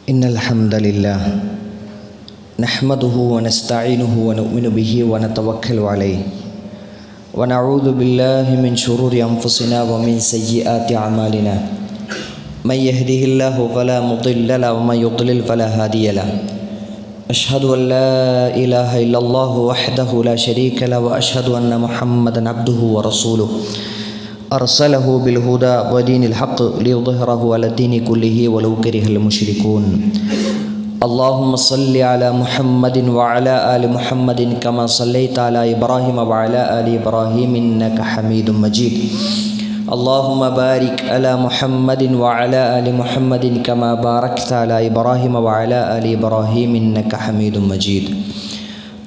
Innal hamdalillah nahmaduhu wa nasta'inuhu wa nu'minu bihi wa natawakkalu alayhi wa na'udzu billahi min shururi anfusina wa min sayyiati a'malina may yahdihillahu fala mudilla lahu wa may yudlil fala hadiya lahu ashhadu an la ilaha illallah wahdahu la sharika lahu wa ashhadu anna muhammadan abduhu wa rasuluhu arsalahu bil huda wa dinil haqq liyudhhirahu ala dini kullihi walau karihal musyrikun. Allahumma salli ala Muhammadin wa ala ali Muhammadin kama sallaita ala Ibrahim wa ala ali Ibrahim innaka Hamidum Majid. Allahumma barik ala Muhammadin wa ala ali Muhammadin kama barakta ala Ibrahim wa ala ali Ibrahim innaka Hamidum Majid.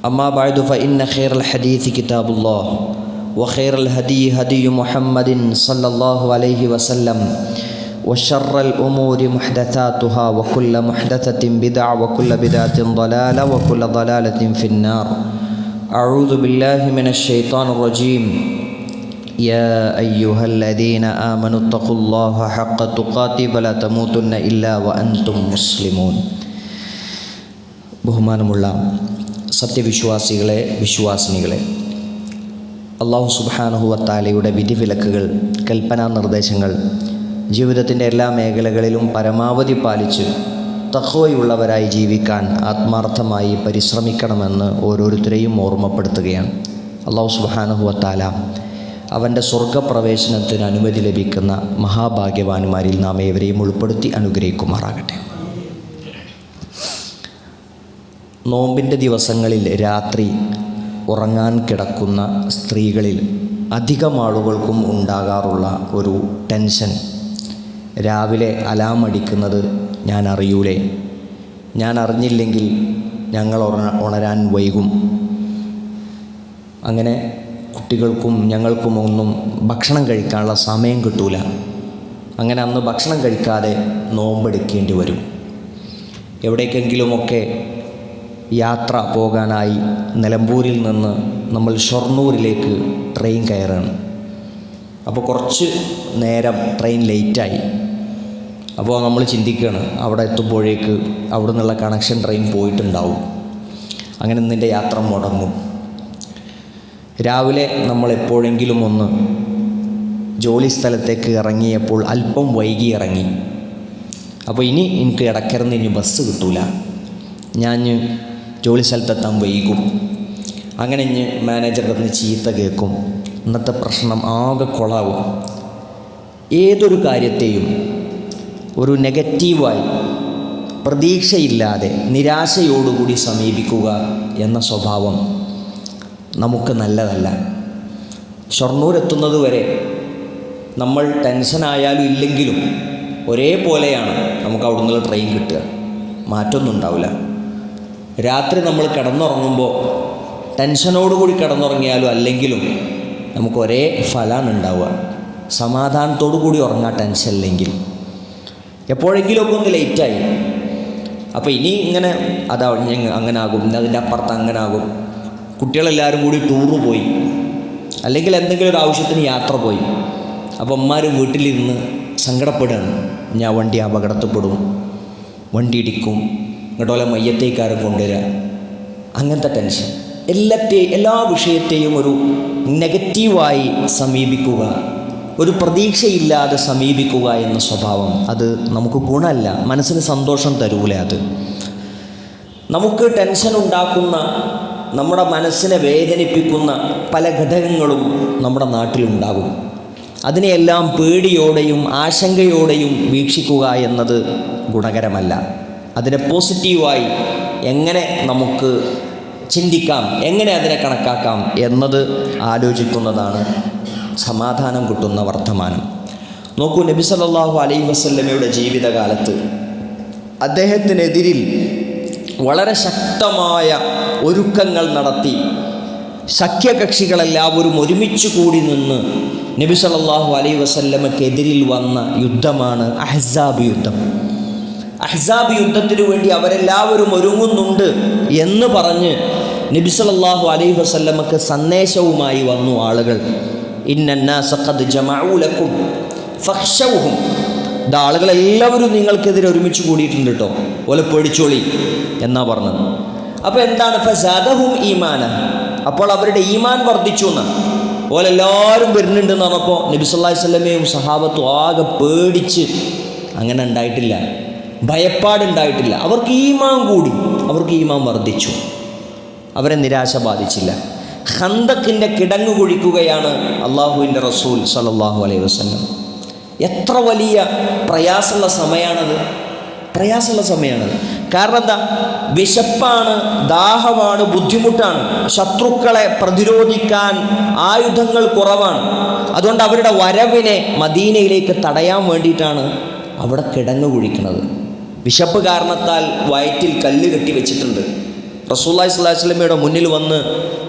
Amma ba'du fa inna khairal hadithi kitabullah wa khairal hadi hadi Muhammadin sallallahu alaihi wasallam wa syarral umuri muhdatsatuha wa kullu muhdatsatin bid'ah wa kullu bid'atin dhalalah wa kullu dhalalatin finnar. A'udzu billahi minasy syaithanir rajim. Ya ayyuhalladzina amanu taqullaha haqqa tuqatih wa la tamutunna illa wa antum muslimun. ബഹുമാനമുള്ള സത്യവിശ്വാസികളെ, വിശ്വാസിനികളെ, അല്ലാഹു സുബ്ഹാനഹു വ തആലയുടെ വിധിവിലക്കുകൾ, കൽപ്പനാ നിർദ്ദേശങ്ങൾ ജീവിതത്തിൻ്റെ എല്ലാ മേഖലകളിലും പരമാവധി പാലിച്ച് തഖ്വയുള്ളവരായി ജീവിക്കാൻ ആത്മാർത്ഥമായി പരിശ്രമിക്കണമെന്ന് ഓരോരുത്തരെയും ഓർമ്മപ്പെടുത്തുകയാണ്. അല്ലാഹു സുബ്ഹാനഹു വ തആല അവൻ്റെ സ്വർഗപ്രവേശനത്തിന് അനുമതി ലഭിക്കുന്ന മഹാഭാഗ്യവാന്മാരിൽ നാം ഏവരെയും ഉൾപ്പെടുത്തി അനുഗ്രഹിക്കുമാറാകട്ടെ. നോമ്പിൻ്റെ ദിവസങ്ങളിൽ രാത്രി ഉറങ്ങാൻ കിടക്കുന്ന സ്ത്രീകളിൽ അധികം ആളുകൾക്കും ഉണ്ടാകാറുള്ള ഒരു ടെൻഷൻ, രാവിലെ അലാം അടിക്കുന്നത് ഞാൻ അറിയൂലേ, ഞാൻ അറിഞ്ഞില്ലെങ്കിൽ ഞങ്ങൾ ഉണരാൻ വൈകും, അങ്ങനെ കുട്ടികൾക്കും ഞങ്ങൾക്കും ഒന്നും ഭക്ഷണം കഴിക്കാനുള്ള സമയം കിട്ടൂല, അങ്ങനെ അന്ന് ഭക്ഷണം കഴിക്കാതെ നോമ്പെടുക്കേണ്ടി വരും. എവിടേക്കെങ്കിലുമൊക്കെ യാത്ര പോകാനായി നിലമ്പൂരിൽ നിന്ന് നമ്മൾ ഷൊർണൂരിലേക്ക് ട്രെയിൻ കയറാണ്. അപ്പോൾ കുറച്ച് നേരം ട്രെയിൻ ലേറ്റായി. അപ്പോൾ നമ്മൾ ചിന്തിക്കുകയാണ്, അവിടെ എത്തുമ്പോഴേക്ക് അവിടെ നിന്നുള്ള കണക്ഷൻ ട്രെയിൻ പോയിട്ടുണ്ടാവും, അങ്ങനെ നിൻ്റെ യാത്ര മുടങ്ങും. രാവിലെ നമ്മൾ എപ്പോഴെങ്കിലും ഒന്ന് ജോലി സ്ഥലത്തേക്ക് ഇറങ്ങിയപ്പോൾ അല്പം വൈകി ഇറങ്ങി. അപ്പോൾ ഇനി എനിക്ക് ഇടക്കരന്ന് ഇനി ബസ് കിട്ടൂല, ഞാൻ ജോലി സ്ഥലത്തെത്താൻ വൈകും, അങ്ങനെ ഇനി മാനേജറുടെ നിന്ന് ചീത്ത കേൾക്കും, ഇന്നത്തെ പ്രശ്നം ആകെ കൊളാവും. ഏതൊരു കാര്യത്തെയും ഒരു നെഗറ്റീവായി പ്രതീക്ഷയില്ലാതെ നിരാശയോടുകൂടി സമീപിക്കുക എന്ന സ്വഭാവം നമുക്ക് നല്ലതല്ല. ഷൊർണൂർ എത്തുന്നത് വരെ നമ്മൾ ടെൻഷനായാലും ഇല്ലെങ്കിലും ഒരേപോലെയാണ് നമുക്ക് അവിടെ നിന്നുള്ള ട്രെയിൻ കിട്ടുക, മാറ്റമൊന്നും ഉണ്ടാവില്ല. രാത്രി നമ്മൾ കിടന്നുറങ്ങുമ്പോൾ ടെൻഷനോടുകൂടി കിടന്നുറങ്ങിയാലും അല്ലെങ്കിലും നമുക്ക് ഒരേ ഫലമാണ് ഉണ്ടാവുക. സമാധാനത്തോടു കൂടി ഉറങ്ങാൻ ടെൻഷൻ ഇല്ലെങ്കിൽ. എപ്പോഴെങ്കിലുമൊക്കെ ഒന്ന് ലേറ്റായി, അപ്പോൾ ഇനി ഇങ്ങനെ അങ്ങനെ ആകും, അതിൻ്റെ അപ്പുറത്ത് അങ്ങനെ ആകും. കുട്ടികളെല്ലാവരും കൂടി ടൂറ് പോയി, അല്ലെങ്കിൽ എന്തെങ്കിലും ഒരു ആവശ്യത്തിന് യാത്ര പോയി, അപ്പോൾ അമ്മമാർ വീട്ടിലിരുന്ന് സങ്കടപ്പെടുകയാണ്, ഞാൻ വണ്ടി അപകടത്തിൽപ്പെടും, വണ്ടി ഇടിക്കും, ഇങ്ങോട്ടോലെ മയ്യത്തേക്കാരും കൊണ്ടുവരിക, അങ്ങനത്തെ ടെൻഷൻ. എല്ലാ വിഷയത്തെയും ഒരു നെഗറ്റീവായി സമീപിക്കുക, ഒരു പ്രതീക്ഷയില്ലാതെ സമീപിക്കുക എന്ന സ്വഭാവം അത് നമുക്ക് ഗുണമല്ല, മനസ്സിന് സന്തോഷം തരൂല. അത് നമുക്ക് ടെൻഷൻ ഉണ്ടാക്കുന്ന, നമ്മുടെ മനസ്സിനെ വേദനിപ്പിക്കുന്ന പല ഘടകങ്ങളും നമ്മുടെ നാട്ടിലുണ്ടാകും. അതിനെയെല്ലാം പേടിയോടെയും ആശങ്കയോടെയും വീക്ഷിക്കുക എന്നത് ഗുണകരമല്ല. അതിനെ പോസിറ്റീവായി എങ്ങനെ നമുക്ക് ചിന്തിക്കാം, എങ്ങനെ അതിനെ കണക്കാക്കാം എന്നത് ആലോചിക്കുന്നതാണ് സമാധാനം കിട്ടുന്ന വർത്തമാനം. നോക്കൂ, നബി സല്ലല്ലാഹു അലൈഹി വസല്ലമയുടെ ജീവിതകാലത്ത് അദ്ദേഹത്തിനെതിരിൽ വളരെ ശക്തമായ ഒരുക്കങ്ങൾ നടത്തി സഖ്യകക്ഷികളെല്ലാവരും ഒരുമിച്ച് കൂടി നിന്ന് നബി സല്ലല്ലാഹു അലൈഹി വസല്ലമക്കെതിരിൽ വന്ന യുദ്ധമാണ് അഹ്സാബ് യുദ്ധം. അഹ്സാബ് യുദ്ധത്തിനു വേണ്ടി അവരെല്ലാവരും ഒരുങ്ങുന്നുണ്ട് എന്ന് പറഞ്ഞ് നബി സല്ലല്ലാഹു അലൈഹി വസല്ലമക്ക് സന്ദേശവുമായി വന്നു ആളുകൾ. ഇന്നന്നാസ ഖദ് ജമഉ ലക്കും ഫഖ്ശൗഹും, ഇത് ആളുകളെല്ലാവരും നിങ്ങൾക്കെതിരെ ഒരുമിച്ച് കൂടിയിട്ടുണ്ട് കേട്ടോ, ഓലെ പേടിച്ചോളി എന്നാ പറഞ്ഞത്. അപ്പോൾ എന്താണ് ഫസാദഹും ഈമാന, അപ്പോൾ അവരുടെ ഈമാൻ വർദ്ധിച്ചു എന്നാണ്. ഓലെല്ലാവരും വരുന്നുണ്ടെന്ന് പറഞ്ഞപ്പോൾ നബി സല്ലല്ലാഹു അലൈഹി വസല്ലമയും സഹാബത്തും ആകെ പേടിച്ച്. അങ്ങനെ ഉണ്ടായിട്ടില്ല, ഭയപ്പാടുണ്ടായിട്ടില്ല. അവർക്ക് ഈമാൻ കൂടി, അവർക്ക് ഈമാൻ വർദ്ധിച്ചു, അവരെ നിരാശ ബാധിച്ചില്ല. ഖന്തക്കിൻ്റെ കിടങ്ങ് കുഴിക്കുകയാണ് അള്ളാഹുവിൻ്റെ റസൂൽ സല്ലല്ലാഹു അലൈഹി വസല്ലം. എത്ര വലിയ പ്രയാസമുള്ള സമയമാണത്, പ്രയാസമുള്ള സമയമാണത്. കാരണം എന്താ? വിശപ്പാണ്, ദാഹമാണ്, ബുദ്ധിമുട്ടാണ്, ശത്രുക്കളെ പ്രതിരോധിക്കാൻ ആയുധങ്ങൾ കുറവാണ്. അതുകൊണ്ട് അവരുടെ വരവിനെ മദീനയിലേക്ക് തടയാൻ വേണ്ടിയിട്ടാണ് അവിടെ കിടങ്ങ് കുഴിക്കുന്നത്. വിശപ്പ് കാരണത്താൽ വയറ്റിൽ കല്ല് കെട്ടി വെച്ചിട്ടുണ്ട്. റസൂലുള്ളാഹി സ്വല്ലല്ലാഹു അലൈഹി വസല്ലമയുടെ മുന്നിൽ വന്ന്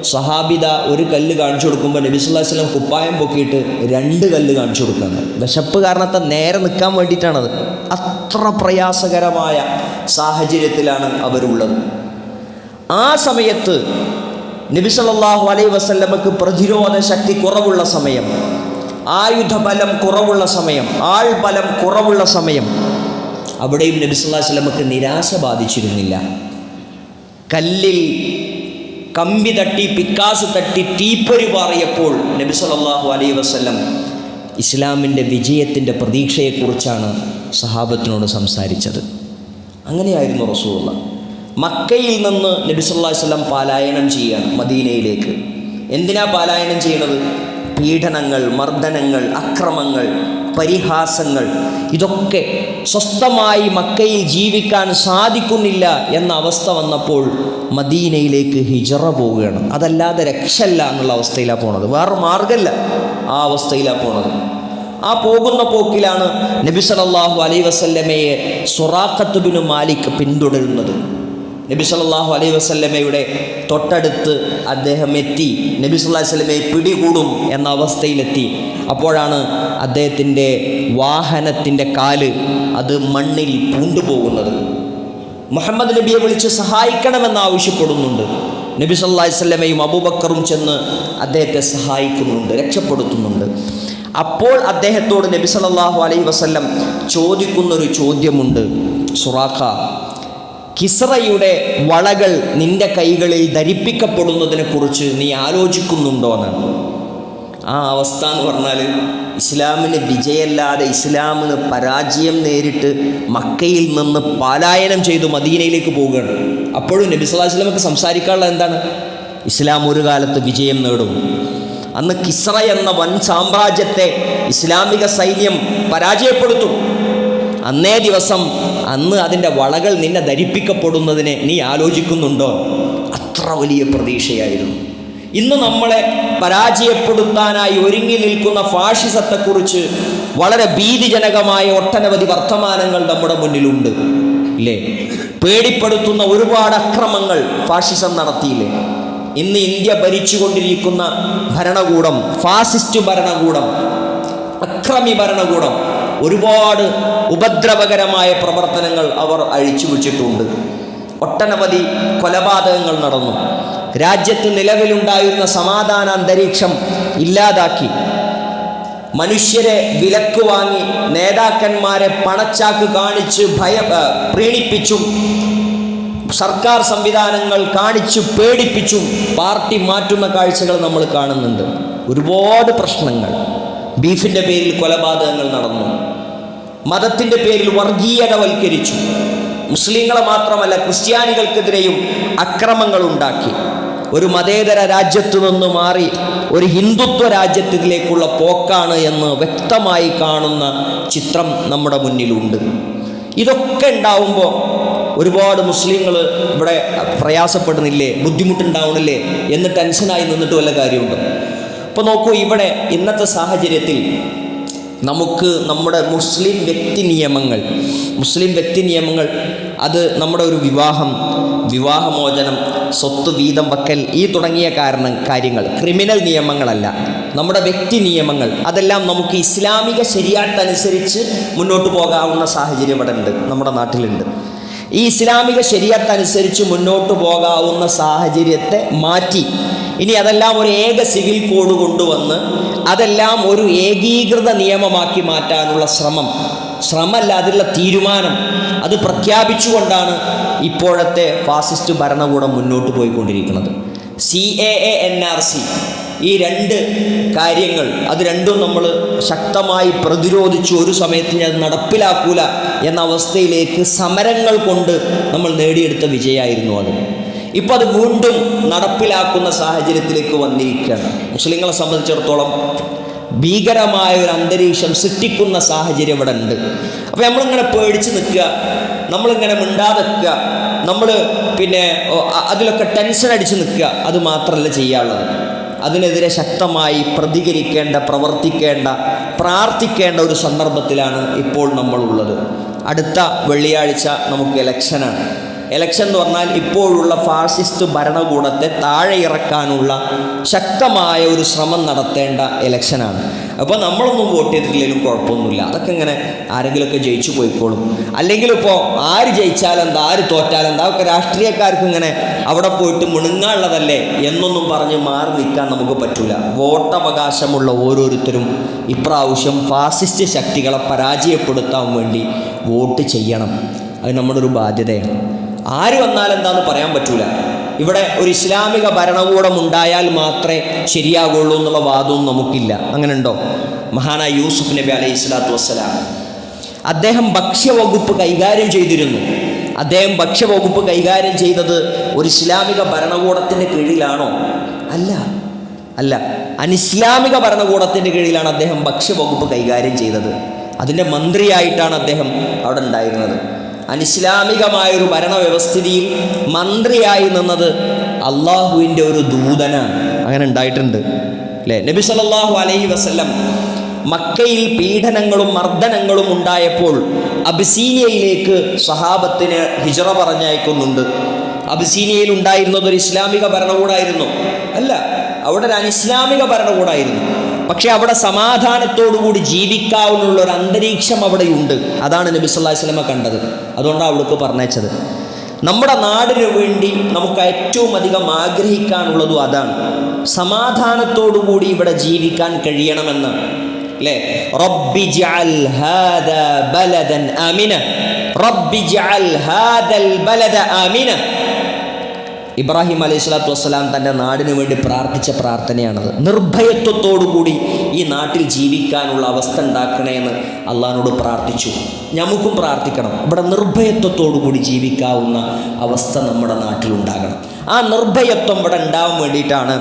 സഹാബിത ഒരു കല്ല് കാണിച്ചു കൊടുക്കുമ്പോൾ നബി സല്ലല്ലാഹു അലൈഹി വസല്ലം കുപ്പായം പൊക്കിയിട്ട് 2 കല്ല് കാണിച്ചു കൊടുക്കുന്നത്. വിശപ്പ് കാരണത്താൽ നേരെ നിൽക്കാൻ വേണ്ടിയിട്ടാണത്. അത്ര പ്രയാസകരമായ സാഹചര്യത്തിലാണ് അവരുള്ളത്. ആ സമയത്ത് നബി സല്ലല്ലാഹു അലൈഹി വസല്ലമക്ക് പ്രതിരോധ ശക്തി കുറവുള്ള സമയം, ആയുധബലം കുറവുള്ള സമയം, ആൾബലം കുറവുള്ള സമയം, അവിടെയും നബി സല്ലല്ലാഹു അലൈഹി വസല്ലമക്ക് നിരാശ ബാധിച്ചിരുന്നില്ല. കല്ലിൽ കമ്പി തട്ടി, പിക്കാസ് തട്ടി, തീപ്പൊരി പാറിയപ്പോൾ നബി സല്ലല്ലാഹു അലൈഹി വസല്ലം ഇസ്ലാമിൻ്റെ വിജയത്തിൻ്റെ പ്രതീക്ഷയെക്കുറിച്ചാണ് സഹാബത്തിനോട് സംസാരിച്ചത്. അങ്ങനെയായിരുന്നു റസൂലുള്ളാഹ്. മക്കയിൽ നിന്ന് നബി സല്ലല്ലാഹു അലൈഹി വസല്ലം പലായനം ചെയ്യുകയാണ് മദീനയിലേക്ക്. എന്തിനാ പലായനം ചെയ്യുന്നത്? പീഡനങ്ങൾ, മർദ്ദനങ്ങൾ, അക്രമങ്ങൾ, പരിഹാസങ്ങൾ, ഇതൊക്കെ സ്വസ്ഥമായി മക്കയിൽ ജീവിക്കാൻ സാധിക്കുന്നില്ല എന്ന അവസ്ഥ വന്നപ്പോൾ മദീനയിലേക്ക് ഹിജറ പോവുകയാണ്. അതല്ലാതെ രക്ഷല്ല എന്നുള്ള അവസ്ഥയിലാണ് പോണത്, വേറെ മാർഗമല്ല, ആ അവസ്ഥയിലാണ് പോണത്. ആ പോകുന്ന പോക്കിലാണ് നബി സല്ലല്ലാഹു അലൈഹി വസല്ലമയെ സുറാഖത്ത് ബിൻ മാലിക് പിന്തുടരുന്നത്. നബി സല്ലല്ലാഹു അലൈഹി വസല്ലമയുടെ തൊട്ടടുത്ത് അദ്ദേഹം എത്തി, നബി സല്ലല്ലാഹു അലൈഹി വസല്ലമയെ പിടികൂടും എന്ന അവസ്ഥയിലെത്തി. അപ്പോഴാണ് അദ്ദേഹത്തിൻ്റെ വാഹനത്തിൻ്റെ കാല് അത് മണ്ണിൽ പൂണ്ടുപോകുന്നത്. മുഹമ്മദ് നബിയെ വിളിച്ച് സഹായിക്കണമെന്ന് ആവശ്യപ്പെടുന്നുണ്ട്. നബി സല്ലല്ലാഹു അലൈഹി വസല്ലമയും അബൂബക്കറും ചെന്ന് അദ്ദേഹത്തെ സഹായിക്കുന്നുണ്ട്, രക്ഷപ്പെടുത്തുന്നുണ്ട്. അപ്പോൾ അദ്ദേഹത്തോട് നബി സല്ലല്ലാഹു അലൈഹി വസല്ലം ചോദിക്കുന്നൊരു ചോദ്യമുണ്ട്. സുറാഖ, കിസ്റയുടെ വളകൾ നിന്റെ കൈകളിൽ ധരിപ്പിക്കപ്പെടുന്നതിനെ കുറിച്ച് നീ ആലോചിക്കുന്നുണ്ടോ എന്നാണ്. ആ അവസ്ഥ എന്ന് പറഞ്ഞാൽ ഇസ്ലാമിന് വിജയമല്ലാതെ, ഇസ്ലാമിന് പരാജയം നേരിട്ട് മക്കയിൽ നിന്ന് പലായനം ചെയ്തു മദീനയിലേക്ക് പോവുകയാണ്. അപ്പോഴും നബി സല്ലല്ലാഹു അലൈഹി വസല്ലമക്ക് സംസാരിക്കാനുള്ള എന്താണ്? ഇസ്ലാം ഒരു കാലത്ത് വിജയം നേടും. അന്ന് കിസ്റ എന്ന വൻ സാമ്രാജ്യത്തെ ഇസ്ലാമിക സൈന്യം പരാജയപ്പെടുത്തും. അന്നേ ദിവസം അന്ന് അതിൻ്റെ വളകൾ നിന്നെ ധരിപ്പിക്കപ്പെടുന്നതിനെ നീ ആലോചിക്കുന്നുണ്ടോ? അത്ര വലിയ പ്രതീക്ഷയായിരുന്നു. ഇന്ന് നമ്മളെ പരാജയപ്പെടുത്താനായി ഒരുങ്ങി നിൽക്കുന്ന ഫാഷിസത്തെക്കുറിച്ച് വളരെ ഭീതിജനകമായ ഒട്ടനവധി വർത്തമാനങ്ങൾ നമ്മുടെ മുന്നിലുണ്ട്, ഇല്ലേ? പേടിപ്പെടുത്തുന്ന ഒരുപാട് അക്രമങ്ങൾ ഫാഷിസം നടത്തിയില്ലേ? ഇന്ന് ഇന്ത്യ ഭരിച്ചുകൊണ്ടിരിക്കുന്ന ഭരണകൂടം, ഫാസിസ്റ്റ് ഭരണകൂടം, അക്രമി ഭരണകൂടം, ഒരുപാട് ഉപദ്രവകരമായ പ്രവർത്തനങ്ങൾ അവർ അഴിച്ചുവെച്ചിട്ടുണ്ട്. ഒട്ടനവധി കൊലപാതകങ്ങൾ നടന്നു. രാജ്യത്ത് നിലവിലുണ്ടായിരുന്ന സമാധാന അന്തരീക്ഷം ഇല്ലാതാക്കി. മനുഷ്യരെ വിലക്ക് വാങ്ങി, നേതാക്കന്മാരെ പണച്ചാക്ക് കാണിച്ച് പ്രീണിപ്പിച്ചും, സർക്കാർ സംവിധാനങ്ങൾ കാണിച്ചു പേടിപ്പിച്ചും പാർട്ടി മാറ്റുന്ന കാഴ്ചകൾ നമ്മൾ കാണുന്നുണ്ട്. ഒരുപാട് പ്രശ്നങ്ങൾ. ബീഫിൻ്റെ പേരിൽ കൊലപാതകങ്ങൾ നടന്നു. മതത്തിൻ്റെ പേരിൽ വർഗീയതവൽക്കരിച്ചു. മുസ്ലിങ്ങളെ മാത്രമല്ല ക്രിസ്ത്യാനികൾക്കെതിരെയും അക്രമങ്ങൾ ഉണ്ടാക്കി. ഒരു മതേതര രാജ്യത്തു നിന്ന് മാറി ഒരു ഹിന്ദുത്വ രാജ്യത്തിലേക്കുള്ള പോക്കാണ് എന്ന് വ്യക്തമായി കാണുന്ന ചിത്രം നമ്മുടെ മുന്നിലുണ്ട്. ഇതൊക്കെ ഉണ്ടാവുമ്പോൾ ഒരുപാട് മുസ്ലിങ്ങൾ ഇവിടെ പ്രയാസപ്പെടുന്നില്ലേ, ബുദ്ധിമുട്ടുണ്ടാവണില്ലേ എന്ന് ടെൻഷനായി നിന്നിട്ട് വല്ല കാര്യമുണ്ടോ? ഇപ്പോൾ നോക്കൂ, ഇവിടെ ഇന്നത്തെ സാഹചര്യത്തിൽ നമുക്ക് നമ്മുടെ മുസ്ലിം വ്യക്തി നിയമങ്ങൾ അത് നമ്മുടെ ഒരു വിവാഹമോചനം, സ്വത്ത് വീതം വക്കൽ, ഈ തുടങ്ങിയ കാര്യങ്ങൾ ക്രിമിനൽ നിയമങ്ങളല്ല, നമ്മുടെ വ്യക്തി നിയമങ്ങൾ, അതെല്ലാം നമുക്ക് ഇസ്ലാമിക ശരീഅത്തനുസരിച്ച് മുന്നോട്ട് പോകാവുന്ന സാഹചര്യം ഇവിടെ ഉണ്ട്, നമ്മുടെ നാട്ടിലുണ്ട്. ഈ ഇസ്ലാമിക ശരീഅത്തനുസരിച്ച് മുന്നോട്ട് പോകാവുന്ന സാഹചര്യത്തെ മാറ്റി ഇനി അതെല്ലാം ഒരു ഏക സിവിൽ കോഡ് കൊണ്ടുവന്ന് അതെല്ലാം ഒരു ഏകീകൃത നിയമമാക്കി മാറ്റാനുള്ള ശ്രമം ശ്രമമല്ല, അതിലുള്ള തീരുമാനം, അത് പ്രഖ്യാപിച്ചുകൊണ്ടാണ് ഇപ്പോഴത്തെ ഫാസിസ്റ്റ് ഭരണകൂടം മുന്നോട്ട് പോയിക്കൊണ്ടിരിക്കുന്നത്. CAA NRC, ഈ രണ്ട് കാര്യങ്ങൾ, അത് രണ്ടും നമ്മൾ ശക്തമായി പ്രതിരോധിച്ചു. ഒരു സമയത്ത് ഞാൻ നടപ്പിലാക്കൂല എന്ന അവസ്ഥയിലേക്ക് സമരങ്ങൾ കൊണ്ട് നമ്മൾ നേടിയെടുത്ത വിജയമായിരുന്നു അത്. ഇപ്പോൾ അത് വീണ്ടും നടപ്പിലാക്കുന്ന സാഹചര്യത്തിലേക്ക് വന്നിരിക്കുകയാണ്. മുസ്ലിങ്ങളെ സംബന്ധിച്ചിടത്തോളം ഭീകരമായ ഒരു അന്തരീക്ഷം സൃഷ്ടിക്കുന്ന സാഹചര്യം ഇവിടെ ഉണ്ട്. അപ്പോൾ നമ്മളിങ്ങനെ പേടിച്ച് നിൽക്കുക, നമ്മളിങ്ങനെ മിണ്ടാതെ നിൽക്കുക, നമ്മൾ അതിലൊക്കെ ടെൻഷൻ അടിച്ച് നിൽക്കുക, അത് മാത്രമല്ല ചെയ്യാനുള്ളത്. അതിനെതിരെ ശക്തമായി പ്രതികരിക്കേണ്ട, പ്രവർത്തിക്കേണ്ട, പ്രാർത്ഥിക്കേണ്ട ഒരു സന്ദർഭത്തിലാണ് ഇപ്പോൾ നമ്മളുള്ളത്. അടുത്ത വെള്ളിയാഴ്ച നമുക്ക് ഇലക്ഷനാണ്. ഇലക്ഷൻ എന്ന് പറഞ്ഞാൽ ഇപ്പോഴുള്ള ഫാസിസ്റ്റ് ഭരണകൂടത്തെ താഴെ ഇറക്കാനുള്ള ശക്തമായ ഒരു ശ്രമം നടത്തേണ്ട ഇലക്ഷനാണ്. അപ്പോൾ നമ്മളൊന്നും വോട്ട് ചെയ്തിട്ടില്ലെങ്കിലും കുഴപ്പമൊന്നുമില്ല, അതൊക്കെ ഇങ്ങനെ ആരെങ്കിലുമൊക്കെ ജയിച്ചു പോയിക്കോളും. അല്ലെങ്കിൽ ഇപ്പോൾ ആര് ജയിച്ചാലെന്താ, ആര് തോറ്റാലെന്താ, അതൊക്കെ രാഷ്ട്രീയക്കാർക്ക് ഇങ്ങനെ അവിടെ പോയിട്ട് മുണുങ്ങാനുള്ളതല്ലേ എന്നൊന്നും പറഞ്ഞ് മാറി നിൽക്കാൻ നമുക്ക് പറ്റില്ല. വോട്ടവകാശമുള്ള ഓരോരുത്തരും ഇപ്രാവശ്യം ഫാസിസ്റ്റ് ശക്തികളെ പരാജയപ്പെടുത്താൻ വേണ്ടി വോട്ട് ചെയ്യണം. അത് നമ്മുടെ ഒരു ബാധ്യതയാണ്. ആര് വന്നാലെന്താന്ന് പറയാൻ പറ്റൂല. ഇവിടെ ഒരു ഇസ്ലാമിക ഭരണകൂടം ഉണ്ടായാൽ മാത്രമേ ശരിയാകുള്ളൂ എന്നുള്ള വാദവും നമുക്കില്ല. അങ്ങനെ ഉണ്ടോ? മഹാനായ യൂസുഫ് നബി അലൈഹി സ്വലാത്തു വസ്സലാം, അദ്ദേഹം ഭക്ഷ്യവകുപ്പ് കൈകാര്യം ചെയ്തിരുന്നു. അദ്ദേഹം ഭക്ഷ്യവകുപ്പ് കൈകാര്യം ചെയ്തത് ഒരു ഇസ്ലാമിക ഭരണകൂടത്തിൻ്റെ കീഴിലാണോ? അല്ല, അനിസ്ലാമിക ഭരണകൂടത്തിൻ്റെ കീഴിലാണ് അദ്ദേഹം ഭക്ഷ്യവകുപ്പ് കൈകാര്യം ചെയ്തത്. അതിൻ്റെ മന്ത്രിയായിട്ടാണ് അദ്ദേഹം അവിടെ ഉണ്ടായിരുന്നത്. അനിസ്ലാമികമായൊരു ഭരണവ്യവസ്ഥിതിയിൽ മന്ത്രിയായി നിന്നത് അള്ളാഹുവിൻ്റെ ഒരു ദൂതനാണ്. അങ്ങനെ ഉണ്ടായിട്ടുണ്ട് അല്ലേ? നബി സല്ലല്ലാഹു അലൈഹി വസല്ലം മക്കയിൽ പീഡനങ്ങളും മർദ്ദനങ്ങളും ഉണ്ടായപ്പോൾ അബിസീനിയയിലേക്ക് സഹാബത്തിന് ഹിജ്റ പറഞ്ഞയക്കുന്നുണ്ട്. അബിസീനിയയിൽ ഉണ്ടായിരുന്നത് ഒരു ഇസ്ലാമിക ഭരണകൂടമായിരുന്നു? അല്ല, അവിടെ ഒരു അനിസ്ലാമിക ഭരണകൂടമായിരുന്നു. പക്ഷെ അവിടെ സമാധാനത്തോടുകൂടി ജീവിക്കാവുന്ന ഒരു അന്തരീക്ഷം അവിടെയുണ്ട്. അതാണ് നബി സല്ലല്ലാഹു അലൈഹി വസല്ലം കണ്ടത്. അതുകൊണ്ടാണ് അവിടേക്ക് പറഞ്ഞയച്ചത്. നമ്മുടെ നാടിന് വേണ്ടി നമുക്ക് ഏറ്റവും അധികം ആഗ്രഹിക്കാനുള്ളതും അതാണ്. സമാധാനത്തോടുകൂടി ഇവിടെ ജീവിക്കാൻ കഴിയണമെന്ന്, അല്ലേ? റബ്ബി ജഅൽ ഹാദാ ബലദൻ ആമിന, റബ്ബി ജഅൽ ഹാദൽ ബലദ ആമിന. ഇബ്രാഹിം അലൈഹി സ്വലാത്തു വസ്സലാം തൻ്റെ നാടിന് വേണ്ടി പ്രാർത്ഥിച്ച പ്രാർത്ഥനയാണത്. നിർഭയത്വത്തോടുകൂടി ഈ നാട്ടിൽ ജീവിക്കാനുള്ള അവസ്ഥ ഉണ്ടാക്കണേ എന്ന് അള്ളാഹിനോട് പ്രാർത്ഥിച്ചു. നമുക്കും പ്രാർത്ഥിക്കണം, ഇവിടെ നിർഭയത്വത്തോടുകൂടി ജീവിക്കാവുന്ന അവസ്ഥ നമ്മുടെ നാട്ടിലുണ്ടാകണം. ആ നിർഭയത്വം ഇവിടെ ഉണ്ടാവാൻ വേണ്ടിയിട്ടാണ്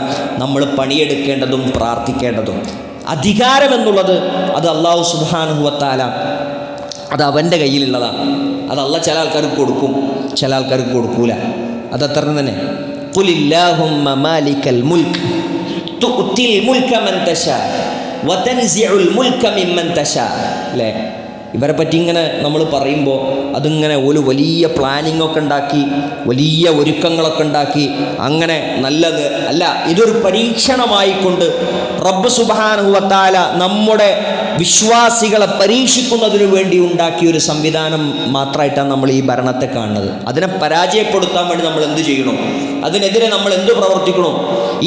നമ്മൾ പണിയെടുക്കേണ്ടതും പ്രാർത്ഥിക്കേണ്ടതും. അധികാരം എന്നുള്ളത് അത് അല്ലാഹു സുബ്ഹാനഹു വ തആല, അത് അവൻ്റെ കയ്യിലുള്ളതാണ്. അത് അല്ലാഹ് ചില ആൾക്കാർക്ക് കൊടുക്കും, ചില ആൾക്കാർക്ക് കൊടുക്കൂല. അതത്ര തന്നെ. ഖുലില്ലാഹുമ്മ മാലിക്കൽ മുൽക്ക് തുഅ്തിൽ മുൽക മൻ തശാ വതൻസിഉൽ മുൽക മിമ്മൻ തശാ. അല്ലേ? ഇവരെ പറ്റി ഇങ്ങനെ നമ്മൾ പറയുമ്പോൾ അതിങ്ങനെ ഒരു വലിയ പ്ലാനിങ് ഒക്കെ ഉണ്ടാക്കി, വലിയ ഒരുക്കങ്ങളൊക്കെ ഉണ്ടാക്കി, അങ്ങനെ നല്ലത് അല്ല. ഇതൊരു പരീക്ഷണമായിക്കൊണ്ട് റബ്ബ് സുബ്ഹാനഹു വ തആല നമ്മുടെ വിശ്വാസികളെ പരീക്ഷിക്കുന്നതിന് വേണ്ടി ഉണ്ടാക്കിയൊരു സംവിധാനം മാത്രമായിട്ടാണ് നമ്മൾ ഈ ഭരണത്തെ കാണുന്നത്. അതിനെ പരാജയപ്പെടുത്താൻ വേണ്ടി നമ്മൾ എന്ത് ചെയ്യണം? അതിനെതിരെ നമ്മൾ എന്ത് പ്രവർത്തിക്കണം?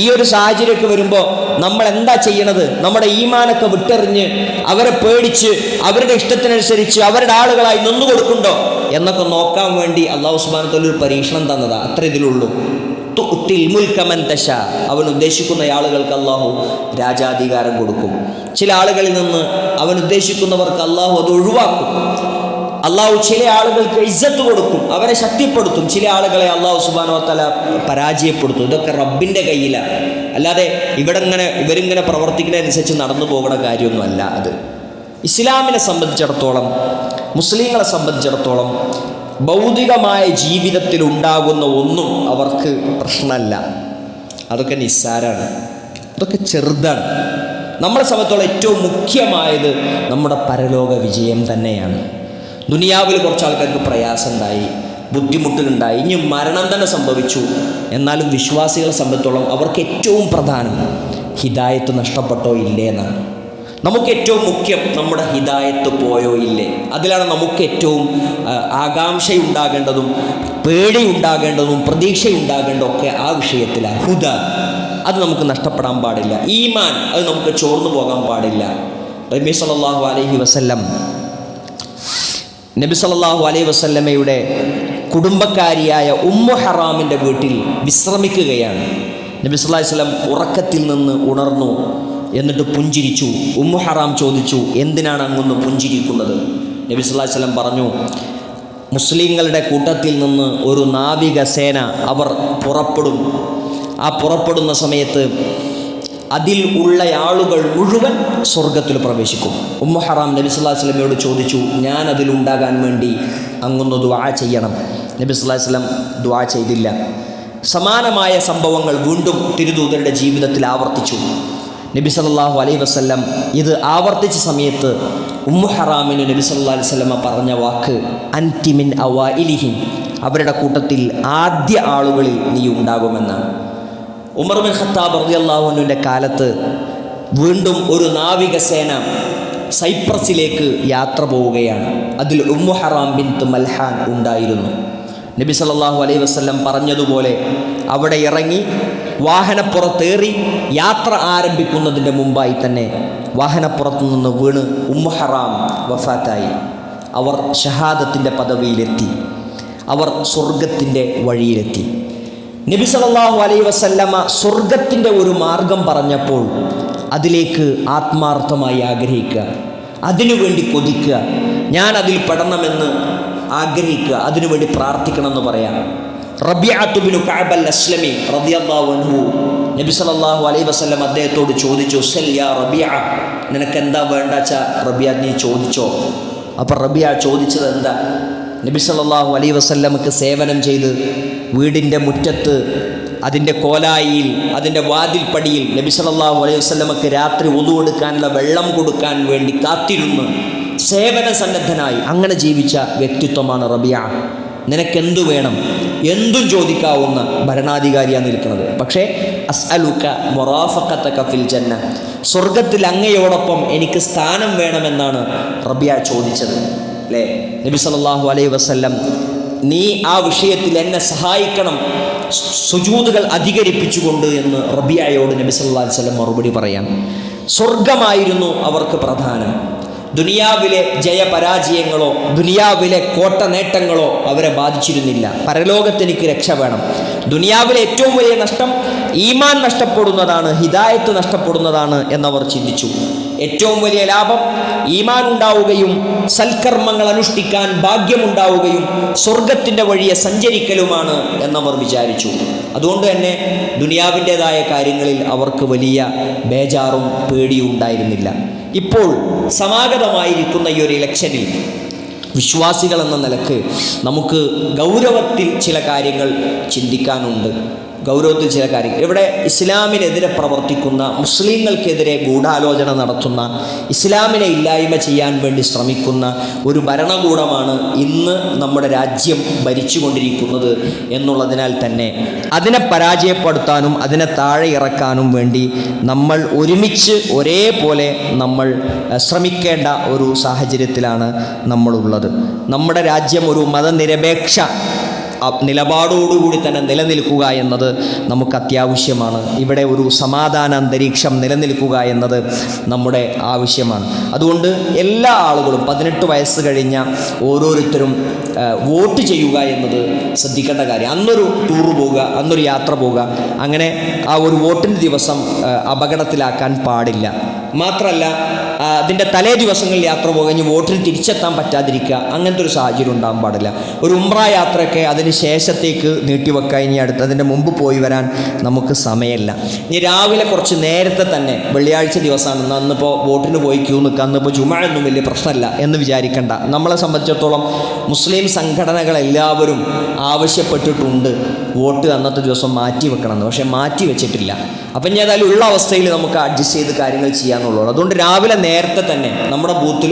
ഈ ഒരു സാഹചര്യമൊക്കെ വരുമ്പോൾ നമ്മൾ എന്താ ചെയ്യണത്? നമ്മുടെ ഈമാനൊക്കെ വിട്ടെറിഞ്ഞ് അവരെ പേടിച്ച് അവരുടെ ഇഷ്ടത്തിനനുസരിച്ച് അവരുടെ ആളുകളായി നിന്നു കൊടുക്കുന്നുണ്ടോ എന്നൊക്കെ നോക്കാൻ വേണ്ടി അല്ലാഹു സുബ്ഹാനഹു വ തആല ഒരു പരീക്ഷണം തന്നതാ. അത്ര ഇതിലുള്ളൂ. തുഅ്തിൽ മുൽക മൻ തശാ, അവൻ ഉദ്ദേശിക്കുന്ന ആളുകൾക്ക് അല്ലാഹു രാജാധികാരം കൊടുക്കും. ചില ആളുകളിൽ നിന്ന് അവൻ ഉദ്ദേശിക്കുന്നവർക്ക് അല്ലാഹു അത് ഒഴിവാക്കും. അല്ലാഹു ചില ആളുകൾക്ക് ഇസ്സത്ത് കൊടുക്കും, അവരെ ശക്തിപ്പെടുത്തും. ചില ആളുകളെ അല്ലാഹു സുബ്ഹാനഹു വ തആല പരാജയപ്പെടുത്തും. ഇതൊക്കെ റബ്ബിൻ്റെ കയ്യിലാണ്. അല്ലാതെ ഇവരിങ്ങനെ പ്രവർത്തിക്കുന്നതനുസരിച്ച് നടന്നു പോകുന്ന കാര്യമൊന്നുമല്ല അത്. ഇസ്ലാമിനെ സംബന്ധിച്ചിടത്തോളം, മുസ്ലിങ്ങളെ സംബന്ധിച്ചിടത്തോളം ഭൗതികമായ ജീവിതത്തിൽ ഉണ്ടാകുന്ന ഒന്നും അവർക്ക് പ്രശ്നമല്ല. അതൊക്കെ നിസ്സാരാണ്, അതൊക്കെ ചെറുതാണ്. നമ്മളെ സംബന്ധിച്ചോളം ഏറ്റവും മുഖ്യമായത് നമ്മുടെ പരലോക വിജയം തന്നെയാണ്. ദുനിയാവിൽ കുറച്ച് ആൾക്കാർക്ക് പ്രയാസമുണ്ടായി, ബുദ്ധിമുട്ടുകളുണ്ടായി, ഇനി മരണം തന്നെ സംഭവിച്ചു. എന്നാലും വിശ്വാസികളെ സംബന്ധിച്ചോളം അവർക്ക് ഏറ്റവും പ്രധാനം ഹിദായത്ത് നഷ്ടപ്പെട്ടോ ഇല്ലേ എന്നാണ്. നമുക്ക് ഏറ്റവും മുഖ്യം നമ്മുടെ ഹിദായത്ത് പോയോ ഇല്ലേ, അതിലാണ് നമുക്ക് ഏറ്റവും ആകാംക്ഷയുണ്ടാകേണ്ടതും പേടിയുണ്ടാകേണ്ടതും പ്രതീക്ഷയുണ്ടാകേണ്ടതും ഒക്കെ ആ വിഷയത്തിലാണ്. ഹുദ അത് നമുക്ക് നഷ്ടപ്പെടാൻ പാടില്ല. ഈമാൻ അത് നമുക്ക് ചോർന്നു പോകാൻ പാടില്ല. നബി സല്ലല്ലാഹു അലൈഹി വസല്ലം നബി സല്ലല്ലാഹു അലൈഹി വസല്ലമയുടെ കുടുംബക്കാരിയായ ഉമ്മു ഹറാമിൻ്റെ വീട്ടിൽ വിശ്രമിക്കുകയാണ്. നബി സല്ലല്ലാഹു അലൈഹി വസല്ലം ഉറക്കത്തിൽ നിന്ന് ഉണർന്നു. എന്നിട്ട് പുഞ്ചിരിച്ചു. ഉമ്മു ഹറാം ചോദിച്ചു, എന്തിനാണ് അങ്ങൊന്ന് പുഞ്ചിരിക്കുന്നത്? നബി സല്ലല്ലാഹു അലൈഹി വസല്ലം പറഞ്ഞു, മുസ്ലിങ്ങളുടെ കൂട്ടത്തിൽ നിന്ന് ഒരു നാവികസേന അവർ പുറപ്പെടും. ആ പുറപ്പെടുന്ന സമയത്ത് അതിൽ ഉള്ള ആളുകൾ മുഴുവൻ സ്വർഗത്തിൽ പ്രവേശിക്കും. ഉമ്മു ഹറാം നബി സല്ലല്ലാഹു അലൈഹി വസല്ലമയോട് ചോദിച്ചു, ഞാൻ അതിലുണ്ടാകാൻ വേണ്ടി അങ്ങൊന്ന് ദുആ ചെയ്യണം. നബി സല്ലല്ലാഹു അലൈഹി വസല്ലം ദുആ ചെയ്തില്ല. സമാനമായ സംഭവങ്ങൾ വീണ്ടും തിരുദൂതരുടെ ജീവിതത്തിൽ ആവർത്തിച്ചു. നബി സല്ലല്ലാഹു അലൈഹി വസല്ലം ഇത് ആവർത്തിച്ച സമയത്ത് ഉമ്മു ഹറാമിന് നബി സല്ലല്ലാഹു അലൈഹി വസല്ലമ പറഞ്ഞ വാക്ക് അൻതി മിൻ അവൈലിഹിം, അവരുടെ കൂട്ടത്തിൽ ആദ്യ ആളുകളിൽ നീ ഉണ്ടാകുമെന്നാണ്. ഉമർ ബിൻ ഖത്താബ് റളിയല്ലാഹു അൻഹുവിൻ്റെ കാലത്ത് വീണ്ടും ഒരു നാവികസേന സൈപ്രസിലേക്ക് യാത്ര പോവുകയാണ്. അതിൽ ഉമ്മു ഹറാം ബിൻത്ത് മൽഹാൻ ഉണ്ടായിരുന്നു. നബി സല്ലല്ലാഹു അലൈഹി വസല്ലം പറഞ്ഞതുപോലെ അവിടെ ഇറങ്ങി വാഹനപ്പുറത്തേറി യാത്ര ആരംഭിക്കുന്നതിൻ്റെ മുമ്പായി തന്നെ വാഹനപ്പുറത്തു നിന്ന് വീണ് ഉമ്മു ഹറാം വഫാത്തായി. അവർ ഷഹാദത്തിൻ്റെ പദവിയിലെത്തി. അവർ സ്വർഗത്തിൻ്റെ വഴിയിലെത്തി. നബി സല്ലല്ലാഹു അലൈഹി വസല്ലമ സ്വർഗത്തിൻ്റെ ഒരു മാർഗം പറഞ്ഞപ്പോൾ അതിലേക്ക് ആത്മാർത്ഥമായി ആഗ്രഹിക്കുക, അതിനുവേണ്ടി കൊതിക്കുക, ഞാൻ അതിൽ പെടണമെന്ന് ആഗ്രഹിക്കുക, അതിനുവേണ്ടി പ്രാർത്ഥിക്കണമെന്ന് പറയാം. റബീഅത്ത് ബിൻ കഅബ് അൽ അസ്ലമി റളിയല്ലാഹു അൻഹു നബി സല്ലല്ലാഹു അലൈഹി വസല്ലം അദ്ദേഹത്തോട് ചോദിച്ചു, സൽ യാ റബീഅ, നിനക്ക് എന്താ വേണ്ടാച്ച റബീഅ നീ ചോദിച്ചോ. അപ്പോൾ റബീഅ ചോദിച്ചത് എന്താ? നബി സല്ലല്ലാഹു അലൈഹി വസല്ലമക്ക് സേവനം ചെയ്ത് വീടിൻ്റെ മുറ്റത്ത് അതിൻ്റെ കോലായിയിൽ അതിൻ്റെ വാതിൽപ്പടിയിൽ നബി സല്ലല്ലാഹു അലൈഹി വസല്ലമക്ക് രാത്രി wudu എടുക്കാനുള്ള വെള്ളം കൊടുക്കാൻ വേണ്ടി കാത്തിരുന്ന് സേവന സന്നദ്ധനായി അങ്ങനെ ജീവിച്ച വ്യക്തിത്വമാണ് റബീഅ. നിനക്കെന്തു വേണം, എന്തും ചോദിക്കാവുന്ന ഭരണാധികാരിയാണ് നിൽക്കുന്നത്. പക്ഷേ അസ്അലുക മുറാഫഖതക ഫിൽ ജന്ന, സ്വർഗത്തിൽ അങ്ങയോടൊപ്പം എനിക്ക് സ്ഥാനം വേണമെന്നാണ് റബീഅ ചോദിച്ചത്. അല്ലേ? നബി സല്ലല്ലാഹു അലൈഹി വസല്ലം നീ ആ വിഷയത്തിൽ എന്നെ സഹായിക്കണം സുജൂദുകൾ അധികരിപ്പിച്ചുകൊണ്ട് എന്ന് റബീഅയോട് നബി സല്ലല്ലാഹു അലൈഹി വസല്ലം മറുപടി പറയാം. സ്വർഗമായിരുന്നു അവർക്ക് പ്രധാനം. ദുനിയാവിലെ ജയപരാജയങ്ങളോ ദുനിയാവിലെ കോട്ട നേട്ടങ്ങളോ അവരെ ബാധിച്ചിരുന്നില്ല. പരലോകത്തെനിക്ക് രക്ഷ വേണം. ദുനിയാവിലെ ഏറ്റവും വലിയ നഷ്ടം ഈമാൻ നഷ്ടപ്പെടുന്നതാണ്, ഹിദായത്ത് നഷ്ടപ്പെടുന്നതാണ് എന്നവർ ചിന്തിച്ചു. ഏറ്റവും വലിയ ലാഭം ഈമാൻ ഉണ്ടാവുകയും സൽക്കർമ്മങ്ങൾ അനുഷ്ഠിക്കാൻ ഭാഗ്യമുണ്ടാവുകയും സ്വർഗത്തിൻ്റെ വഴിയെ സഞ്ചരിക്കലുമാണ് എന്നവർ വിചാരിച്ചു. അതുകൊണ്ട് തന്നെ ദുനിയാവിൻ്റെതായ കാര്യങ്ങളിൽ അവർക്ക് വലിയ ബേജാറും പേടിയും ഉണ്ടായിരുന്നില്ല. ഇപ്പോൾ സമാഗതമായിരിക്കുന്ന ഈ ഒരു ഇലക്ഷനിൽ വിശ്വാസികൾ എന്ന നിലക്ക് നമുക്ക് ഗൗരവത്തിൽ ചില കാര്യങ്ങൾ ചിന്തിക്കാനുണ്ട്. ഇവിടെ ഇസ്ലാമിനെതിരെ പ്രവർത്തിക്കുന്ന, മുസ്ലിങ്ങൾക്കെതിരെ ഗൂഢാലോചന നടത്തുന്ന, ഇസ്ലാമിനെ ഇല്ലായ്മ ചെയ്യാൻ വേണ്ടി ശ്രമിക്കുന്ന ഒരു ഭരണകൂടമാണ് ഇന്ന് നമ്മുടെ രാജ്യം ഭരിച്ചുകൊണ്ടിരിക്കുന്നത് എന്നുള്ളതിനാൽ തന്നെ അതിനെ പരാജയപ്പെടുത്താനും അതിനെ താഴെ ഇറക്കാനും വേണ്ടി നമ്മൾ ഒരുമിച്ച് ഒരേപോലെ നമ്മൾ ശ്രമിക്കേണ്ട ഒരു സാഹചര്യത്തിലാണ് നമ്മളുള്ളത്. നമ്മുടെ രാജ്യം ഒരു മതനിരപേക്ഷ നിലപാടോടുകൂടി തന്നെ നിലനിൽക്കുക എന്നത് നമുക്ക് അത്യാവശ്യമാണ്. ഇവിടെ ഒരു സമാധാന അന്തരീക്ഷം നിലനിൽക്കുക എന്നത് നമ്മുടെ ആവശ്യമാണ്. അതുകൊണ്ട് എല്ലാ ആളുകളും 18 വയസ്സ് കഴിഞ്ഞ ഓരോരുത്തരും വോട്ട് ചെയ്യുക എന്നത് ശ്രദ്ധിക്കേണ്ട കാര്യം. അന്നൊരു ടൂറ് പോവുക, അന്നൊരു യാത്ര പോവുക, അങ്ങനെ ആ ഒരു വോട്ടിൻ്റെ ദിവസം അപകടത്തിലാക്കാൻ പാടില്ല. മാത്രമല്ല അതിൻ്റെ തലേ ദിവസങ്ങളിൽ യാത്ര പോകഞ്ഞ് വോട്ടിന് തിരിച്ചെത്താൻ പറ്റാതിരിക്കുക, അങ്ങനത്തെ ഒരു സാഹചര്യം ഉണ്ടാകാൻ പാടില്ല. ഒരു ഉംറ യാത്രയൊക്കെ അതിന് ശേഷത്തേക്ക് നീട്ടിവെക്കുക. ഇനി അതിൻ്റെ മുമ്പ് പോയി വരാൻ നമുക്ക് സമയമില്ല. ഇനി രാവിലെ കുറച്ച് നേരത്തെ തന്നെ, വെള്ളിയാഴ്ച ദിവസമാണ്, അന്നിപ്പോൾ വോട്ടിന് പോയി ക്യൂ നിൽക്കുക, അന്നിപ്പോൾ ജുമഅൊന്നും വലിയ പ്രശ്നമല്ല എന്ന് വിചാരിക്കേണ്ട. നമ്മളെ സംബന്ധിച്ചിടത്തോളം മുസ്ലിം സംഘടനകളെല്ലാവരും ആവശ്യപ്പെട്ടിട്ടുണ്ട് വോട്ട് അന്നത്തെ ദിവസം മാറ്റി വെക്കണമെന്ന്. പക്ഷേ മാറ്റി വെച്ചിട്ടില്ല. അപ്പം ഇനി ഏതായാലും ഉള്ള അവസ്ഥയിൽ നമുക്ക് അഡ്ജസ്റ്റ് ചെയ്ത് കാര്യങ്ങൾ ചെയ്യാമെന്നുള്ളൂ. അതുകൊണ്ട് രാവിലെ നേരത്തെ തന്നെ നമ്മുടെ ബൂത്തിൽ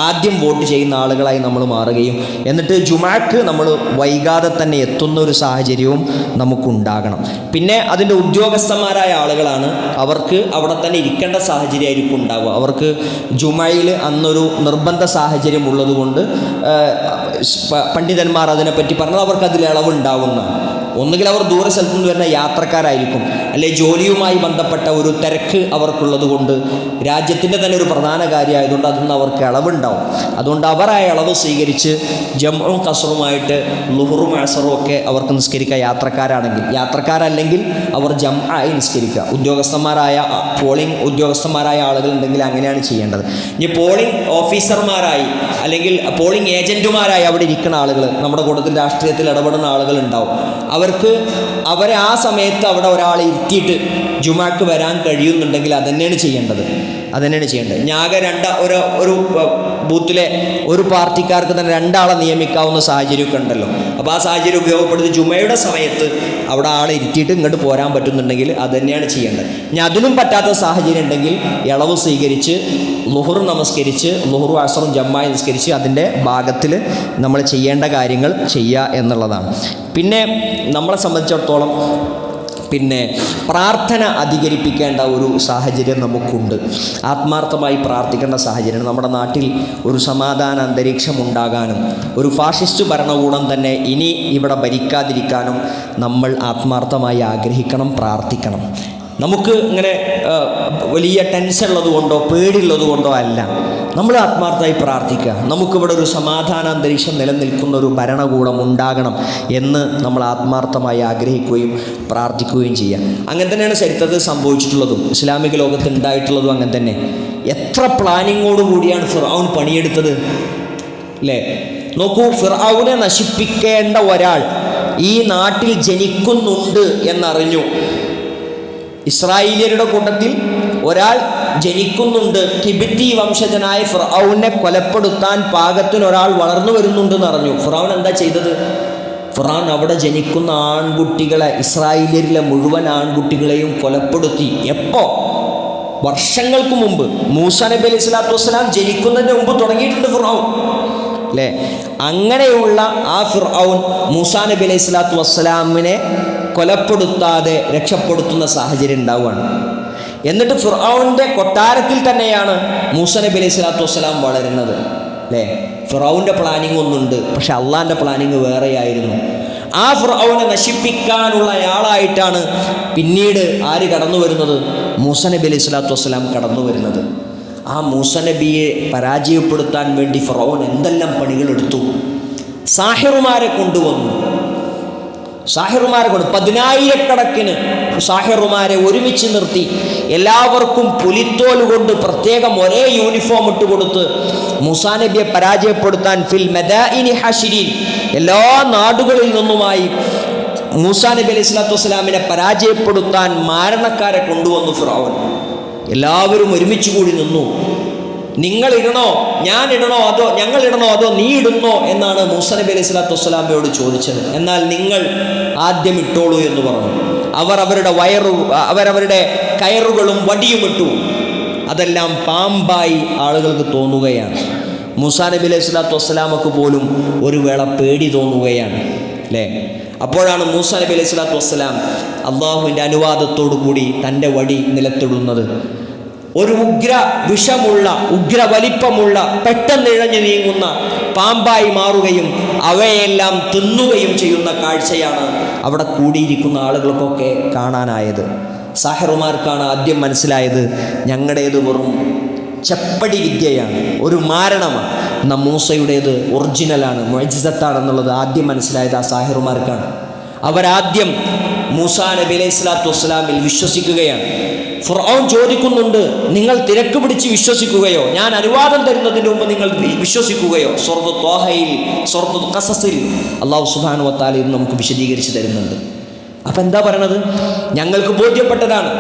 ആദ്യം വോട്ട് ചെയ്യുന്ന ആളുകളായി നമ്മൾ മാറുകയും എന്നിട്ട് ജുമാക്ക് നമ്മൾ വൈകാതെ തന്നെ എത്തുന്ന ഒരു സാഹചര്യവും നമുക്കുണ്ടാകണം. പിന്നെ അതിൻ്റെ ഉദ്യോഗസ്ഥന്മാരായ ആളുകളാണ്, അവർക്ക് അവിടെ തന്നെ ഇരിക്കേണ്ട സാഹചര്യമായിരിക്കും ഉണ്ടാവുക. അവർക്ക് ജുമയിൽ അന്നൊരു നിർബന്ധ സാഹചര്യം ഉള്ളതുകൊണ്ട് പണ്ഡിതന്മാർ അതിനെപ്പറ്റി പറഞ്ഞത് അവർക്ക് അതിൽ ഇളവുണ്ടാവുന്നതാണ്. ഒന്നുകിൽ അവർ ദൂര സ്ഥലത്തു നിന്ന് വരുന്ന യാത്രക്കാരായിരിക്കും, അല്ലെ ജോലിയുമായി ബന്ധപ്പെട്ട ഒരു തിരക്ക് അവർക്കുള്ളത് കൊണ്ട്, രാജ്യത്തിൻ്റെ തന്നെ ഒരു പ്രധാന കാര്യമായതുകൊണ്ട് അതൊന്നും അവർക്ക് ഇളവുണ്ടാവും. അതുകൊണ്ട് അവർ ആ ഇളവ് സ്വീകരിച്ച് ജംഉം ഖസ്റുമായിട്ട് ളുഹറും അസറും ഒക്കെ അവർക്ക് നിസ്കരിക്കുക. യാത്രക്കാരല്ലെങ്കിൽ അവർ ജംആയി നിസ്കരിക്കുക. പോളിംഗ് ഉദ്യോഗസ്ഥന്മാരായ ആളുകളുണ്ടെങ്കിൽ അങ്ങനെയാണ് ചെയ്യേണ്ടത്. ഇനി പോളിംഗ് ഓഫീസർമാരായി അല്ലെങ്കിൽ പോളിംഗ് ഏജൻറ്റുമാരായി അവിടെ ഇരിക്കുന്ന ആളുകൾ, നമ്മുടെ കൂട്ടത്തിൽ രാഷ്ട്രീയത്തിൽ ഇടപെടുന്ന ആളുകൾ ഉണ്ടാവും. അവരെ ആ സമയത്ത് അവിടെ ഒരാളെ ഇരുത്തിയിട്ട് ജുമാക്ക് വരാൻ കഴിയുന്നുണ്ടെങ്കിൽ അതന്നെയാണ് ചെയ്യേണ്ടത്. ഞാകെ ഒരു ബൂത്തിലെ ഒരു പാർട്ടിക്കാർക്ക് തന്നെ 2 ആളെ നിയമിക്കാവുന്ന സാഹചര്യമൊക്കെ ഉണ്ടല്ലോ. അപ്പോൾ ആ സാഹചര്യം ഉപയോഗപ്പെടുത്തി ജുമയുടെ സമയത്ത് അവിടെ ആളെ ഇരുത്തിയിട്ട് ഇങ്ങോട്ട് പോരാൻ പറ്റുന്നുണ്ടെങ്കിൽ അത് തന്നെയാണ് ചെയ്യേണ്ടത്. ഇനി അതിനും പറ്റാത്ത സാഹചര്യം ഉണ്ടെങ്കിൽ ഇളവ് സ്വീകരിച്ച് ളുഹർ നമസ്കരിച്ച് ളുഹറും അസറും ജമ്മായി നിസ്കരിച്ച് അതിൻ്റെ ഭാഗത്തിൽ നമ്മൾ ചെയ്യേണ്ട കാര്യങ്ങൾ ചെയ്യുക എന്നുള്ളതാണ്. പിന്നെ നമ്മളെ സംബന്ധിച്ചിടത്തോളം പ്രാർത്ഥന അധികരിപ്പിക്കേണ്ട ഒരു സാഹചര്യം നമുക്കുണ്ട്. ആത്മാർത്ഥമായി പ്രാർത്ഥിക്കേണ്ട സാഹചര്യം. നമ്മുടെ നാട്ടിൽ ഒരു സമാധാന അന്തരീക്ഷം ഉണ്ടാകാനും ഒരു ഫാഷിസ്റ്റ് ഭരണകൂടം തന്നെ ഇനി ഇവിടെ ഭരിക്കാതിരിക്കാനും നമ്മൾ ആത്മാർത്ഥമായി ആഗ്രഹിക്കണം, പ്രാർത്ഥിക്കണം. നമുക്ക് ഇങ്ങനെ വലിയ ടെൻഷൻ ഉള്ളത് കൊണ്ടോ പേടിയുള്ളത് കൊണ്ടോ അല്ല, നമ്മൾ ആത്മാർത്ഥമായി പ്രാർത്ഥിക്കുക. നമുക്കിവിടെ ഒരു സമാധാന അന്തരീക്ഷം നിലനിൽക്കുന്ന ഒരു ഭരണകൂടം ഉണ്ടാകണം എന്ന് നമ്മൾ ആത്മാർത്ഥമായി ആഗ്രഹിക്കുകയും പ്രാർത്ഥിക്കുകയും ചെയ്യുക. അങ്ങനെ തന്നെയാണ് ചരിത്രത്തിൽ സംഭവിച്ചിട്ടുള്ളതും ഇസ്ലാമിക ലോകത്ത് ഉണ്ടായിട്ടുള്ളതും അങ്ങനെ തന്നെ. എത്ര പ്ലാനിങ്ങോട് കൂടിയാണ് ഫിർഔൻ പണിയെടുത്തത് അല്ലേ? നോക്കൂ, ഫിർഔനെ നശിപ്പിക്കേണ്ട ഒരാൾ ഈ നാട്ടിൽ ജനിക്കുന്നുണ്ട് എന്നറിഞ്ഞു. ഇസ്രായേലിയരുടെ കൂട്ടത്തിൽ ഒരാൾ ജനിക്കുന്നുണ്ട്, കിബിത്തി വംശജനായ ഫിർഔനെ കൊലപ്പെടുത്താൻ പാകത്തിന് ഒരാൾ വളർന്നു വരുന്നുണ്ടെന്ന് അറിഞ്ഞു. ഫിർഔൻ എന്താ ചെയ്തത്? ഫിർഔൻ അവിടെ ജനിക്കുന്ന ആൺകുട്ടികളെ, ഇസ്രായേലിയരിലെ മുഴുവൻ ആൺകുട്ടികളെയും കൊലപ്പെടുത്തി. എപ്പോൾ? വർഷങ്ങൾക്ക് മുമ്പ്. മൂസാ നബി അലൈഹി സ്വലാത്തു വസ്സലാം ജനിക്കുന്നതിന് മുമ്പ് തുടങ്ങിയിട്ടുണ്ട് ഫിർഔൻ അല്ലേ? അങ്ങനെയുള്ള ആ ഫിർഔൻ മൂസാ നബി അലൈഹി സ്വലാത്തു വസ്സലാമിനെ കൊലപ്പെടുത്താതെ രക്ഷപ്പെടുത്തുന്ന സാഹചര്യം ഉണ്ടാവുകയാണ്. എന്നിട്ട് ഫിർഔൻ്റെ കൊട്ടാരത്തിൽ തന്നെയാണ് മൂസാ നബി അലൈഹി സ്വലാത്തു വസ്സലാം വളരുന്നത് അല്ലേ? ഫിർഔൻ്റെ പ്ലാനിങ് ഒന്നുണ്ട്, പക്ഷെ അള്ളാൻ്റെ പ്ലാനിങ് വേറെയായിരുന്നു. ആ ഫിർഔനെ നശിപ്പിക്കാനുള്ള ആളായിട്ടാണ് പിന്നീട് ആര് കടന്നു വരുന്നത്? മൂസാ നബി അലൈഹി സ്വലാത്തു വസ്സലാം കടന്നു വരുന്നത്. ആ മൂസാ നബിയെ പരാജയപ്പെടുത്താൻ വേണ്ടി ഫിർഔൻ എന്തെല്ലാം പണികളെടുത്തു. സാഹിറുമാരെ കൊണ്ടുവന്നു. 10,000-കണക്കിന് സാഹിറുമാരെ ഒരുമിച്ച് നിർത്തി എല്ലാവർക്കും പുലിത്തോൽ കൊണ്ട് പ്രത്യേകം ഒരേ യൂണിഫോം ഇട്ട് കൊടുത്ത് മൂസാ നബിയെ പരാജയപ്പെടുത്താൻ ഫിൽ മദാഇനി ഹാശിരീൻ, എല്ലാ നാടുകളിൽ നിന്നുമായി മൂസാ നബി അലൈഹി സ്വലാത്തു വസ്സലാമിനെ പരാജയപ്പെടുത്താൻ മാരണക്കാരെ കൊണ്ടുവന്നു ഫിർഔൻ. എല്ലാവരും ഒരുമിച്ച് കൂടി നിന്നു. നിങ്ങളിടണോ, ഞാനിടണോ, ഞങ്ങളിടണോ, അതോ നീ ഇടുന്നോ എന്നാണ് മൂസാ നബി അലൈഹി സ്വലാത്തു വസ്സലാമയോട് ചോദിച്ചത്. എന്നാൽ നിങ്ങൾ ആദ്യം ഇട്ടോളൂ എന്ന് പറഞ്ഞു. അവരവരുടെ കയറുകളും വടിയും ഇട്ടു. അതെല്ലാം പാമ്പായി ആളുകൾക്ക് തോന്നുകയാണ്. മൂസാ നബി അലൈഹി സ്വലാത്തു വസ്സലാമക്ക് പോലും ഒരു വേള പേടി തോന്നുകയാണ് അല്ലേ? അപ്പോഴാണ് മൂസാ നബി അലൈഹി സ്വലാത്തു വസ്സലാം അള്ളാഹുവിൻ്റെ അനുവാദത്തോടു കൂടി തൻ്റെ വടി നിലത്തിടുന്നത്. ഒരു ഉഗ്ര വലിപ്പമുള്ള പെട്ടെന്ന് ഇഴഞ്ഞു നീങ്ങുന്ന പാമ്പായി മാറുകയും അവയെല്ലാം തിന്നുകയും ചെയ്യുന്ന കാഴ്ചയാണ് അവിടെ കൂടിയിരിക്കുന്ന ആളുകൾക്കൊക്കെ കാണാനായത്. സാഹിറുമാർക്കാണ് ആദ്യം മനസ്സിലായത് ഞങ്ങളുടേത് വെറും ചെപ്പടി വിദ്യയാണ്, ഒരു മാരണമാണ്. എന്നാൽ മൂസയുടേത് ഒറിജിനലാണ്, മുഅ്ജിസത്താണെന്നുള്ളത് ആദ്യം മനസ്സിലായത് ആ സാഹിറുമാർക്കാണ്. അവരാദ്യം മൂസാ നബി അലൈഹി സ്വലാത്തു വസ്സലാമിൽ വിശ്വസിക്കുകയാണ്. ഫിർഔൻ ചോദിക്കുന്നുണ്ട്, നിങ്ങൾ തിരക്ക് പിടിച്ച് വിശ്വസിക്കുകയോ, ഞാൻ അനുവാദം തരുന്നതിന് മുമ്പ് നിങ്ങൾ വിശ്വസിക്കുകയോ? സൂറത്ത് ത്വാഹയിൽ, സൂറത്ത് ഖസസിൽ അല്ലാഹു സുബ്ഹാനഹു വ തആല ഇത് നമുക്ക് വിശദീകരിച്ച് തരുന്നുണ്ട്. അപ്പം എന്താ പറയണത്? ഞങ്ങൾക്ക് ബോധ്യപ്പെട്ടതാണ്,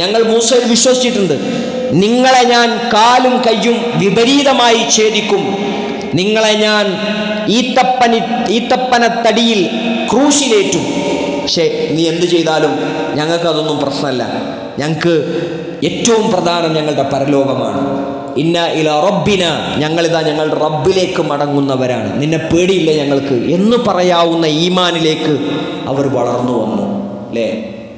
ഞങ്ങൾ മൂസയിൽ വിശ്വസിച്ചിട്ടുണ്ട്. നിങ്ങളെ ഞാൻ കാലും കയ്യും വിപരീതമായി ഛേദിക്കും, നിങ്ങളെ ഞാൻ ഈത്തപ്പനത്തടിയിൽ ക്രൂശിലേറ്റും. പക്ഷേ നീ എന്തു ചെയ്താലും ഞങ്ങൾക്കതൊന്നും പ്രശ്നമല്ല. ഞങ്ങൾക്ക് ഏറ്റവും പ്രധാനം ഞങ്ങളുടെ പരലോകമാണ്. ഇന്ന ഇലാ റബ്ബിന, ഞങ്ങളിതാ ഞങ്ങളുടെ റബ്ബിലേക്ക് മടങ്ങുന്നവരാണ്, നിന്നെ പേടിയില്ല ഞങ്ങൾക്ക് എന്ന് പറയാവുന്ന ഈമാനിലേക്ക് അവർ വളർന്നു വന്നു അല്ലേ?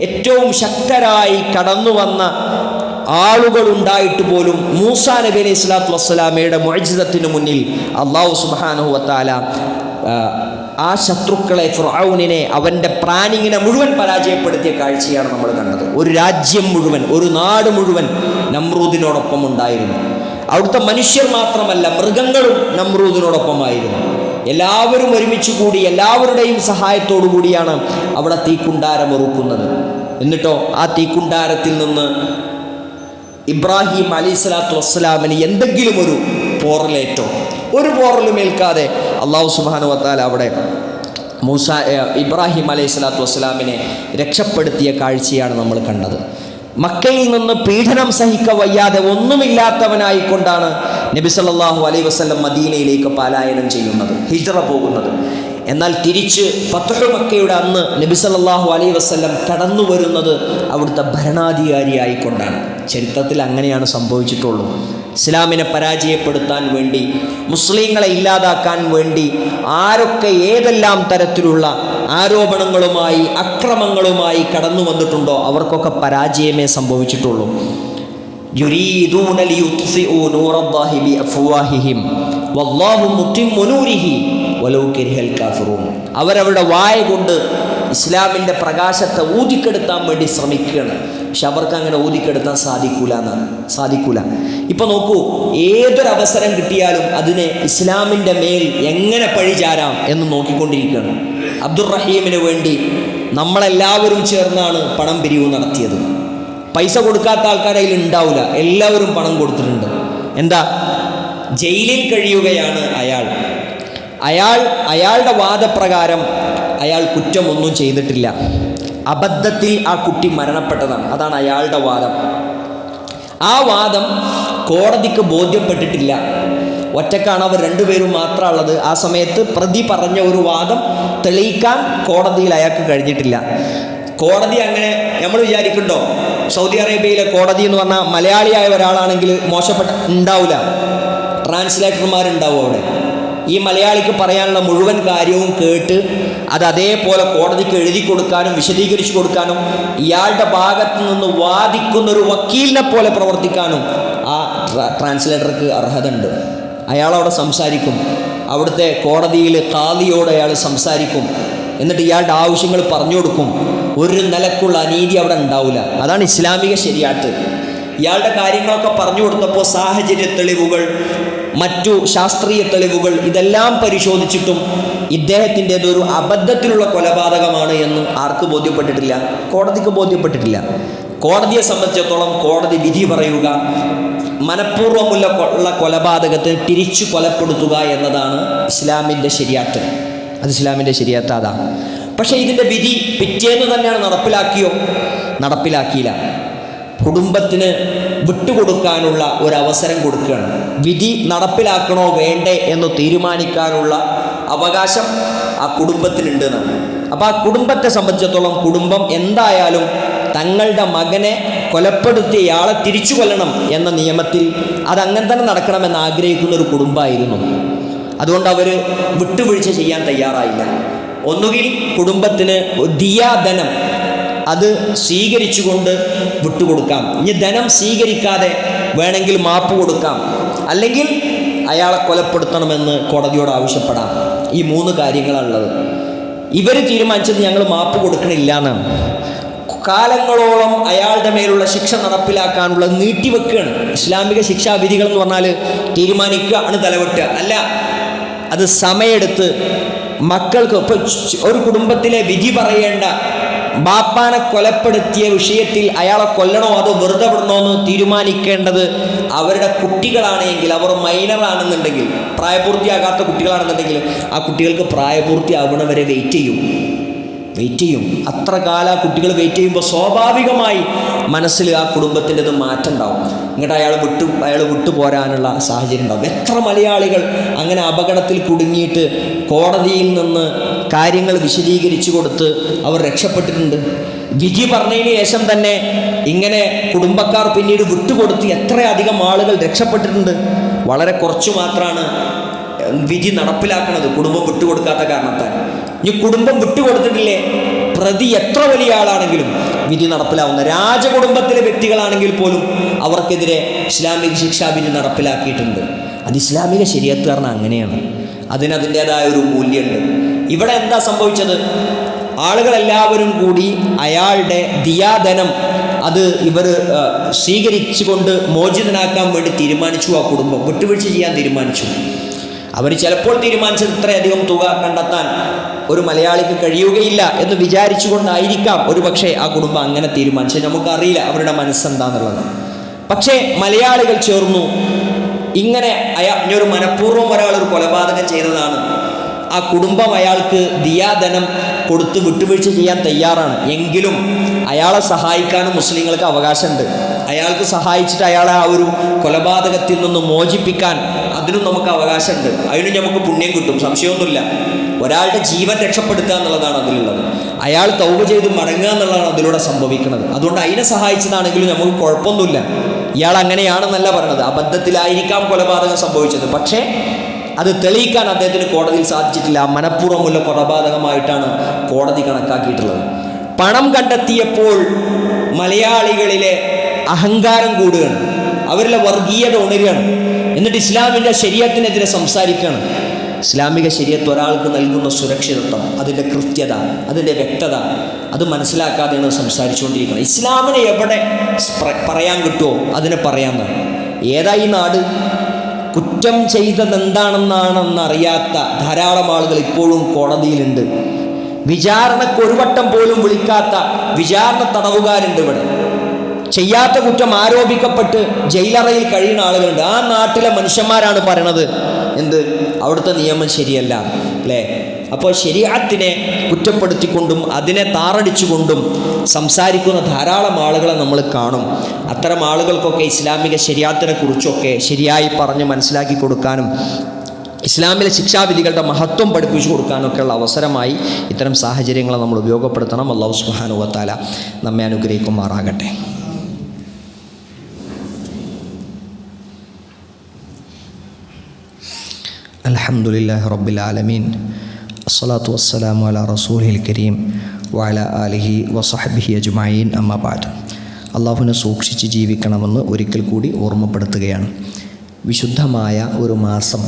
ഏറ്റവും ശക്തരായി കടന്നു വന്ന ആളുകളുണ്ടായിട്ട് പോലും മൂസാ നബി അലൈഹി സ്വലാത്തു വസ്സലാമയുടെ മുഅ്ജിസത്തിന് മുന്നിൽ അല്ലാഹു സുബ്ഹാനഹു വ തആല ആ ശത്രുക്കളെ, ഫിർഔനിനെ, അവൻ്റെ പ്ലാനിങ്ങിനെ മുഴുവൻ പരാജയപ്പെടുത്തിയ കാഴ്ചയാണ് നമ്മൾ കണ്ടത്. ഒരു രാജ്യം മുഴുവൻ, ഒരു നാട് മുഴുവൻ നമ്രൂദിനോടൊപ്പം ഉണ്ടായിരുന്നു. അവിടുത്തെ മനുഷ്യർ മാത്രമല്ല, മൃഗങ്ങളും നമ്രൂദിനോടൊപ്പമായിരുന്നു. എല്ലാവരും ഒരുമിച്ച് കൂടി, എല്ലാവരുടെയും സഹായത്തോടു കൂടിയാണ് അവിടെ തീക്കുണ്ടാരം ഒരുക്കുന്നത്. എന്നിട്ടോ ആ തീക്കുണ്ടാരത്തിൽ നിന്ന് ഇബ്രാഹിം അലൈഹിസ്സലാത്തു വസ്സലാമിന് എന്തെങ്കിലും ഒരു പോറലേറ്റോ, ഒരു പോറലും ഏൽക്കാതെ അള്ളാഹു സുബ്ഹാനഹു വ തആല അവിടെ ഇബ്രാഹിം അലൈഹിസ്സലാത്തു വസ്സലാമിനെ രക്ഷപ്പെടുത്തിയ കാഴ്ചയാണ് നമ്മൾ കണ്ടത്. മക്കയിൽ നിന്ന് പീഡനം സഹിക്ക വയ്യാതെ ഒന്നുമില്ലാത്തവനായിക്കൊണ്ടാണ് നബി സല്ലല്ലാഹു അലൈഹി വസല്ലം മദീനയിലേക്ക് പലായനം ചെയ്യുന്നത്, ഹിജ്റ പോകുന്നത്. എന്നാൽ തിരിച്ച് ഫത്ഹു മക്കയുടെ അന്ന് നബി സല്ലല്ലാഹു അലൈഹി വസല്ലം കടന്നു വരുന്നത് അവിടുത്തെ ഭരണാധികാരിയായിക്കൊണ്ടാണ്. ചരിത്രത്തിൽ അങ്ങനെയാണ് സംഭവിച്ചിട്ടുള്ളൂ. ഇസ്ലാമിനെ പരാജയപ്പെടുത്താൻ വേണ്ടി, മുസ്ലിങ്ങളെ ഇല്ലാതാക്കാൻ വേണ്ടി ആരൊക്കെ ഏതെല്ലാം തരത്തിലുള്ള ആരോപണങ്ങളുമായി, അക്രമങ്ങളുമായി കടന്നു വന്നിട്ടുണ്ടോ അവർക്കൊക്കെ പരാജയമേ സംഭവിച്ചിട്ടുള്ളൂ. യുരീദൂന ലിയുത്ഫിഉ നൂറല്ലാഹി ബിഅഫ്വാഹിഹിം വല്ലാഹു മുത്തിമ്മു നൂരിഹി വലൗ കരിഹൽ കാഫിറൂൻ. അവരവരുടെ വായ കൊണ്ട് ഇസ്ലാമിൻ്റെ പ്രകാശത്തെ ഊതിക്കെടുത്താൻ വേണ്ടി ശ്രമിക്കുകയാണ്. പക്ഷെ അവർക്ക് അങ്ങനെ ഊതിക്കെടുത്താൻ സാധിക്കൂല. ഇപ്പം നോക്കൂ, ഏതൊരവസരം കിട്ടിയാലും അതിനെ ഇസ്ലാമിൻ്റെ മേൽ എങ്ങനെ പഴിചാരാം എന്ന് നോക്കിക്കൊണ്ടിരിക്കുകയാണ്. അബ്ദുറഹീമിന് വേണ്ടി നമ്മളെല്ലാവരും ചേർന്നാണ് പണം പിരിവ് നടത്തിയത്. പൈസ കൊടുക്കാത്ത ആൾക്കാർ അതിൽ ഉണ്ടാവില്ല, എല്ലാവരും പണം കൊടുത്തിട്ടുണ്ട്. എന്താ, ജയിലിൽ കഴിയുകയാണ് അയാളുടെ വാദപ്രകാരം അയാൾ കുറ്റമൊന്നും ചെയ്തിട്ടില്ല. അബദ്ധത്തിൽ ആ കുട്ടി മരണപ്പെട്ടതാണ്. അതാണ് അയാളുടെ വാദം. ആ വാദം കോടതിക്ക് ബോധ്യപ്പെട്ടിട്ടില്ല. ഒറ്റക്കാണ്, അവർ രണ്ടുപേരും മാത്രമുള്ളത്. ആ സമയത്ത് പ്രതി പറഞ്ഞ ഒരു വാദം തെളിയിക്കാൻ കോടതിയിൽ അയാൾക്ക് കഴിഞ്ഞിട്ടില്ല. കോടതി അങ്ങനെ നമ്മൾ വിചാരിക്കുന്നുണ്ടോ? സൗദി അറേബ്യയിലെ കോടതി എന്ന് പറഞ്ഞാൽ മലയാളിയായ ഒരാളാണെങ്കിൽ ഉണ്ടാവില്ല, ട്രാൻസ്ലേറ്റർമാരുണ്ടാവും അവിടെ. ഈ മലയാളിക്ക് പറയാനുള്ള മുഴുവൻ കാര്യവും കേട്ട് അത് അതേപോലെ കോടതിക്ക് എഴുതി കൊടുക്കാനും വിശദീകരിച്ചു കൊടുക്കാനും ഇയാളുടെ ഭാഗത്ത് നിന്ന് വാദിക്കുന്നൊരു വക്കീലിനെ പോലെ പ്രവർത്തിക്കാനും ആ ട്രാൻസ്ലേറ്റർക്ക് അർഹത ഉണ്ട്. അയാളവിടെ സംസാരിക്കും, അവിടുത്തെ കോടതിയിൽ ഖാദിയോട് അയാൾ സംസാരിക്കും. എന്നിട്ട് ഇയാളുടെ ആവശ്യങ്ങൾ പറഞ്ഞു കൊടുക്കും. ഒരു നിലക്കുള്ള അനീതി അവിടെ ഉണ്ടാവില്ല. അതാണ് ഇസ്ലാമിക ശരിയാത്ത്. ഇയാളുടെ കാര്യങ്ങളൊക്കെ പറഞ്ഞു കൊടുത്തപ്പോൾ സാഹചര്യ തെളിവുകൾ, മറ്റു ശാസ്ത്രീയ തെളിവുകൾ ഇതെല്ലാം പരിശോധിച്ചിട്ടും ഇദ്ദേഹത്തിൻ്റെതൊരു അബദ്ധത്തിലുള്ള കൊലപാതകമാണ് എന്ന് ആർക്ക് ബോധ്യപ്പെട്ടിട്ടില്ല? കോടതിക്ക് ബോധ്യപ്പെട്ടിട്ടില്ല. കോടതിയെ സംബന്ധിച്ചിടത്തോളം കോടതി വിധി പറയുക, മനഃപൂർവ്വമുള്ള കൊലപാതകത്തിന് തിരിച്ചു കൊലപ്പെടുത്തുക എന്നതാണ് ഇസ്ലാമിൻ്റെ ശരിയാത്ത്. അത് ഇസ്ലാമിൻ്റെ ശരിയാത്ത് അതാണ്. പക്ഷേ ഇതിൻ്റെ വിധി പിറ്റേന്ന് തന്നെയാണ് നടപ്പിലാക്കിയില്ല. കുടുംബത്തിന് വിട്ടുകൊടുക്കാനുള്ള ഒരവസരം കൊടുക്കുകയാണ്. വിധി നടപ്പിലാക്കണോ വേണ്ടേ എന്ന് തീരുമാനിക്കാനുള്ള അവകാശം ആ കുടുംബത്തിനുണ്ടെന്നാണ്. അപ്പോൾ ആ കുടുംബത്തെ സംബന്ധിച്ചിടത്തോളം കുടുംബം എന്തായാലും തങ്ങളുടെ മകനെ കൊലപ്പെടുത്തിയയാളെ തിരിച്ചു കൊല്ലണം എന്ന നിയമത്തിൽ അതങ്ങനെ തന്നെ നടക്കണമെന്ന് ആഗ്രഹിക്കുന്ന ഒരു കുടുംബമായിരുന്നു. അതുകൊണ്ട് അവർ വിട്ടുവീഴ്ച ചെയ്യാൻ തയ്യാറായില്ല. ഒന്നുകിൽ കുടുംബത്തിന് ദിയാധനം അത് സ്വീകരിച്ചുകൊണ്ട് വിട്ടുകൊടുക്കാം, ഇനി ധനം സ്വീകരിക്കാതെ വേണമെങ്കിൽ മാപ്പ് കൊടുക്കാം, അല്ലെങ്കിൽ അയാളെ കൊലപ്പെടുത്തണമെന്ന് കോടതിയോട് ആവശ്യപ്പെടാം. ഈ 3 കാര്യങ്ങളാണുള്ളത്. ഇവർ തീരുമാനിച്ചത് ഞങ്ങൾ മാപ്പ് കൊടുക്കണില്ല എന്നാണ്. കാലങ്ങളോളം അയാളുടെ മേലുള്ള ശിക്ഷ നടപ്പിലാക്കാനുള്ള നീട്ടിവെക്കുകയാണ്. ഇസ്ലാമിക ശിക്ഷാവിധികൾ എന്ന് പറഞ്ഞാൽ തീരുമാനിക്കുക ആണ് തലവെട്ടുക അല്ല, അത് സമയമെടുത്ത് മക്കൾക്ക്. ഇപ്പോൾ ഒരു കുടുംബത്തിലെ വിധി പറയേണ്ട ബാപ്പാനെ കൊലപ്പെടുത്തിയ വിഷയത്തിൽ അയാളെ കൊല്ലണോ അതോ വെറുതെ വിടണോ എന്ന് തീരുമാനിക്കേണ്ടത് അവരുടെ കുട്ടികളാണെങ്കിൽ, അവർ മൈനറാണെന്നുണ്ടെങ്കിൽ, പ്രായപൂർത്തിയാകാത്ത കുട്ടികളാണെന്നുണ്ടെങ്കിൽ ആ കുട്ടികൾക്ക് പ്രായപൂർത്തിയാവണവരെ വെയിറ്റ് ചെയ്യും. അത്ര കാലം ആ കുട്ടികൾ വെയിറ്റ് ചെയ്യുമ്പോൾ സ്വാഭാവികമായി മനസ്സിൽ ആ കുടുംബത്തിൻ്റെത് മാറ്റം ഉണ്ടാവും. എന്നിട്ട് അയാൾ വിട്ടുപോരാനുള്ള സാഹചര്യം ഉണ്ടാവും. എത്ര മലയാളികൾ അങ്ങനെ അപകടത്തിൽ കുടുങ്ങിയിട്ട് കോടതിയിൽ നിന്ന് കാര്യങ്ങൾ വിശദീകരിച്ചു കൊടുത്ത് അവർ രക്ഷപ്പെട്ടിട്ടുണ്ട്. വിധി പറഞ്ഞതിന് ശേഷം തന്നെ ഇങ്ങനെ കുടുംബക്കാർ പിന്നീട് വിട്ടുകൊടുത്ത് എത്രയധികം ആളുകൾ രക്ഷപ്പെട്ടിട്ടുണ്ട്. വളരെ കുറച്ചു മാത്രമാണ് വിധി നടപ്പിലാക്കുന്നത് കുടുംബം വിട്ടുകൊടുക്കാത്ത കാരണത്താൽ. ഇനി കുടുംബം വിട്ടുകൊടുത്തിട്ടില്ലേ, പ്രതി എത്ര വലിയ ആളാണെങ്കിലും വിധി നടപ്പിലാവുന്ന രാജകുടുംബത്തിലെ വ്യക്തികളാണെങ്കിൽ പോലും അവർക്കെതിരെ ഇസ്ലാമിക ശിക്ഷാവിധി നടപ്പിലാക്കിയിട്ടുണ്ട്. അത് ഇസ്ലാമിക ശരീഅത്ത് പറഞ്ഞാൽ അങ്ങനെയാണ്. അതിനതിൻ്റേതായ ഒരു മൂല്യമുണ്ട്. ഇവിടെ എന്താ സംഭവിച്ചത്? ആളുകളെല്ലാവരും കൂടി അയാളുടെ ദിയാധനം അത് ഇവർ സ്വീകരിച്ചുകൊണ്ട് മോചിതനാക്കാൻ വേണ്ടി തീരുമാനിച്ചു. ആ കുടുംബം വിട്ടുവീഴ്ച ചെയ്യാൻ തീരുമാനിച്ചു. അവർ ചിലപ്പോൾ തീരുമാനിച്ചത് ഇത്രയധികം തുക കണ്ടെത്താൻ ഒരു മലയാളിക്ക് കഴിയുകയില്ല എന്ന് വിചാരിച്ചുകൊണ്ടായിരിക്കാം ഒരു പക്ഷേ ആ കുടുംബം അങ്ങനെ തീരുമാനിച്ചത്. നമുക്കറിയില്ല അവരുടെ മനസ്സെന്താന്നുള്ളത്. പക്ഷേ മലയാളികൾ ചേർന്നു. ഇങ്ങനെ ഒരു മനഃപൂർവ്വം ഒരാളൊരു കൊലപാതകം ചെയ്തതാണ്. ആ കുടുംബം അയാൾക്ക് ദിയാധനം കൊടുത്ത് വിട്ടുവീഴ്ച ചെയ്യാൻ തയ്യാറാണ്. എങ്കിലും അയാളെ സഹായിക്കാനും മുസ്ലിങ്ങൾക്ക് അവകാശമുണ്ട്. അയാൾക്ക് സഹായിച്ചിട്ട് അയാളെ ആ ഒരു കൊലപാതകത്തിൽ നിന്ന് മോചിപ്പിക്കാൻ അതിനും നമുക്ക് അവകാശമുണ്ട്. അതിനും നമുക്ക് പുണ്യം കിട്ടും, സംശയമൊന്നുമില്ല. ഒരാളുടെ ജീവൻ രക്ഷപ്പെടുത്തുക എന്നുള്ളതാണ് അതിലുള്ളത്. അയാൾ തൗബ ചെയ്ത് മടങ്ങുക എന്നുള്ളതാണ് അതിലൂടെ സംഭവിക്കുന്നത്. അതുകൊണ്ട് അതിനെ സഹായിച്ചതാണെങ്കിലും നമുക്ക് കുഴപ്പമൊന്നുമില്ല. ഇയാൾ അങ്ങനെയാണെന്നല്ല പറഞ്ഞത്, അബദ്ധത്തിലായിരിക്കാം കൊലപാതകം സംഭവിച്ചത്. പക്ഷേ അത് തെളിയിക്കാൻ അദ്ദേഹത്തിന് കോടതിയിൽ സാധിച്ചിട്ടില്ല. മനഃപൂർവ്വമുള്ള കൊലപാതകമായിട്ടാണ് കോടതി കണക്കാക്കിയിട്ടുള്ളത്. പണം കണ്ടെത്തിയപ്പോൾ മലയാളികളിലെ അഹങ്കാരം കൂടുകയാണ്, അവരിലെ വർഗീയത ഉണരുകയാണ്. എന്നിട്ട് ഇസ്ലാമിൻ്റെ ശരീഅത്തിനെതിരെ സംസാരിക്കുകയാണ്. ഇസ്ലാമിക ശരീഅത്ത് ഒരാൾക്ക് നൽകുന്ന സുരക്ഷിതത്വം, അതിൻ്റെ കൃത്യത, അതിൻ്റെ വ്യക്തത അത് മനസ്സിലാക്കാതെയാണ് സംസാരിച്ചുകൊണ്ടിരിക്കുന്നത്. ഇസ്ലാമിനെ എവിടെ പറയാൻ കിട്ടുമോ അതിനെ പറയാമെന്നാണ്. ഏതാ ഈ നാട്? കുറ്റം ചെയ്തതെന്താണെന്നറിയാത്ത ധാരാളം ആളുകൾ ഇപ്പോഴും കോടതിയിലുണ്ട്. വിചാരണക്ക് ഒരു വട്ടം പോലും വിളിക്കാത്ത വിചാരണ തടവുകാരുണ്ട് ഇവിടെ. ചെയ്യാത്ത കുറ്റം ആരോപിക്കപ്പെട്ട് ജയിലറയിൽ കഴിയുന്ന ആളുകളുണ്ട്. ആ നാട്ടിലെ മനുഷ്യന്മാരാണ് പറയണത് എന്ത്? അവിടുത്തെ നിയമം ശരിയല്ല അല്ലേ? അപ്പോൾ ശരീഅത്തിനെ കുറ്റപ്പെടുത്തിക്കൊണ്ടും അതിനെ താറടിച്ചുകൊണ്ടും സംസാരിക്കുന്ന ധാരാളം ആളുകളെ നമ്മൾ കാണും. അത്തരം ആളുകൾക്കൊക്കെ ഇസ്ലാമിക ശരീഅത്തിനെ കുറിച്ചൊക്കെ ശരിയായി പറഞ്ഞ് മനസ്സിലാക്കി കൊടുക്കാനും ഇസ്ലാമിലെ ശിക്ഷാവിധികളുടെ മഹത്വം പഠിപ്പിച്ചു കൊടുക്കാനൊക്കെയുള്ള അവസരമായി ഇത്തരം സാഹചര്യങ്ങളെ നമ്മൾ ഉപയോഗപ്പെടുത്തണം. അല്ലാഹു സുബ്ഹാനഹു വ തആല നമ്മെ അനുഗ്രഹിക്കുമാറാകട്ടെ. അൽഹംദുലില്ലാഹി റബ്ബിൽ ആലമീൻ അസ്സലാത്തു വസ്സലാമു അലാ റസൂലിൽ കരീം വഅലാ ആലിഹി വസഹ്ബിഹി അജ്മഈൻ. അമ്മാ ബഅദ്. അള്ളാഹുവിനെ സൂക്ഷിച്ച് ജീവിക്കണമെന്ന് ഒരിക്കൽ കൂടി ഓർമ്മപ്പെടുത്തുകയാണ്. വിശുദ്ധമായ ഒരു മാസം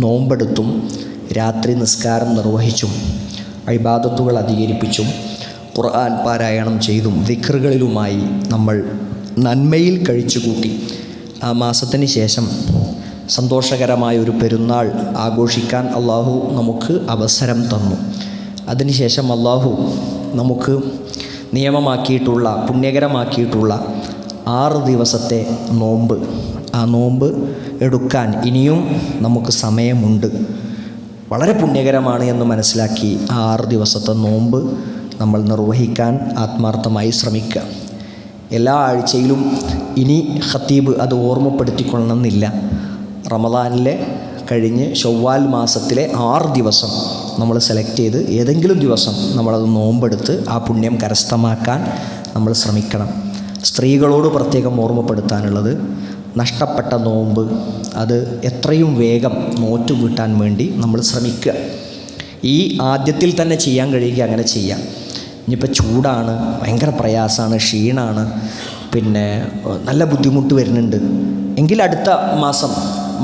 നോമ്പെടുത്തും രാത്രി നിസ്കാരം നിർവഹിച്ചും ഇബാദത്തുകൾ അധികരിപ്പിച്ചും ഖുർആൻ പാരായണം ചെയ്തും ദിക്റുകളിലുമായി നമ്മൾ നന്മയിൽ കഴിച്ചുകൂട്ടി ആ മാസത്തിന് ശേഷം സന്തോഷകരമായ ഒരു പെരുന്നാൾ ആഘോഷിക്കാൻ അള്ളാഹു നമുക്ക് അവസരം തന്നു. അതിനുശേഷം അള്ളാഹു നമുക്ക് നിയമമാക്കിയിട്ടുള്ള പുണ്യകരമാക്കിയിട്ടുള്ള 6 ദിവസത്തെ നോമ്പ്, ആ നോമ്പ് എടുക്കാൻ ഇനിയും നമുക്ക് സമയമുണ്ട്. വളരെ പുണ്യകരമാണ് എന്ന് മനസ്സിലാക്കി ആ 6 ദിവസത്തെ നോമ്പ് നമ്മൾ നിർവഹിക്കാൻ ആത്മാർത്ഥമായി ശ്രമിക്കുക. എല്ലാ ആഴ്ചയിലും ഇനി ഖത്തീബ് അത് ഓർമ്മപ്പെടുത്തിക്കൊള്ളണമെന്നില്ല. റമദാനിലെ കഴിഞ്ഞ് ശവ്വാൽ മാസത്തിലെ 6 ദിവസം നമ്മൾ സെലക്ട് ചെയ്ത് ഏതെങ്കിലും ദിവസം നമ്മളത് നോമ്പെടുത്ത് ആ പുണ്യം കരസ്ഥമാക്കാൻ നമ്മൾ ശ്രമിക്കണം. സ്ത്രീകളോട് പ്രത്യേകം ഓർമ്മപ്പെടുത്താനുള്ളത്, നഷ്ടപ്പെട്ട നോമ്പ് അത് എത്രയും വേഗം നോറ്റ് വീട്ടാൻ വേണ്ടി നമ്മൾ ശ്രമിക്കുക. ഈ ആദ്യത്തിൽ തന്നെ ചെയ്യാൻ കഴിയുക അങ്ങനെ ചെയ്യാം. ഇനിയിപ്പോൾ ചൂടാണ്, ഭയങ്കര പ്രയാസമാണ്, ക്ഷീണമാണ്, പിന്നെ നല്ല ബുദ്ധിമുട്ട് വരുന്നുണ്ട് എങ്കിൽ അടുത്ത മാസം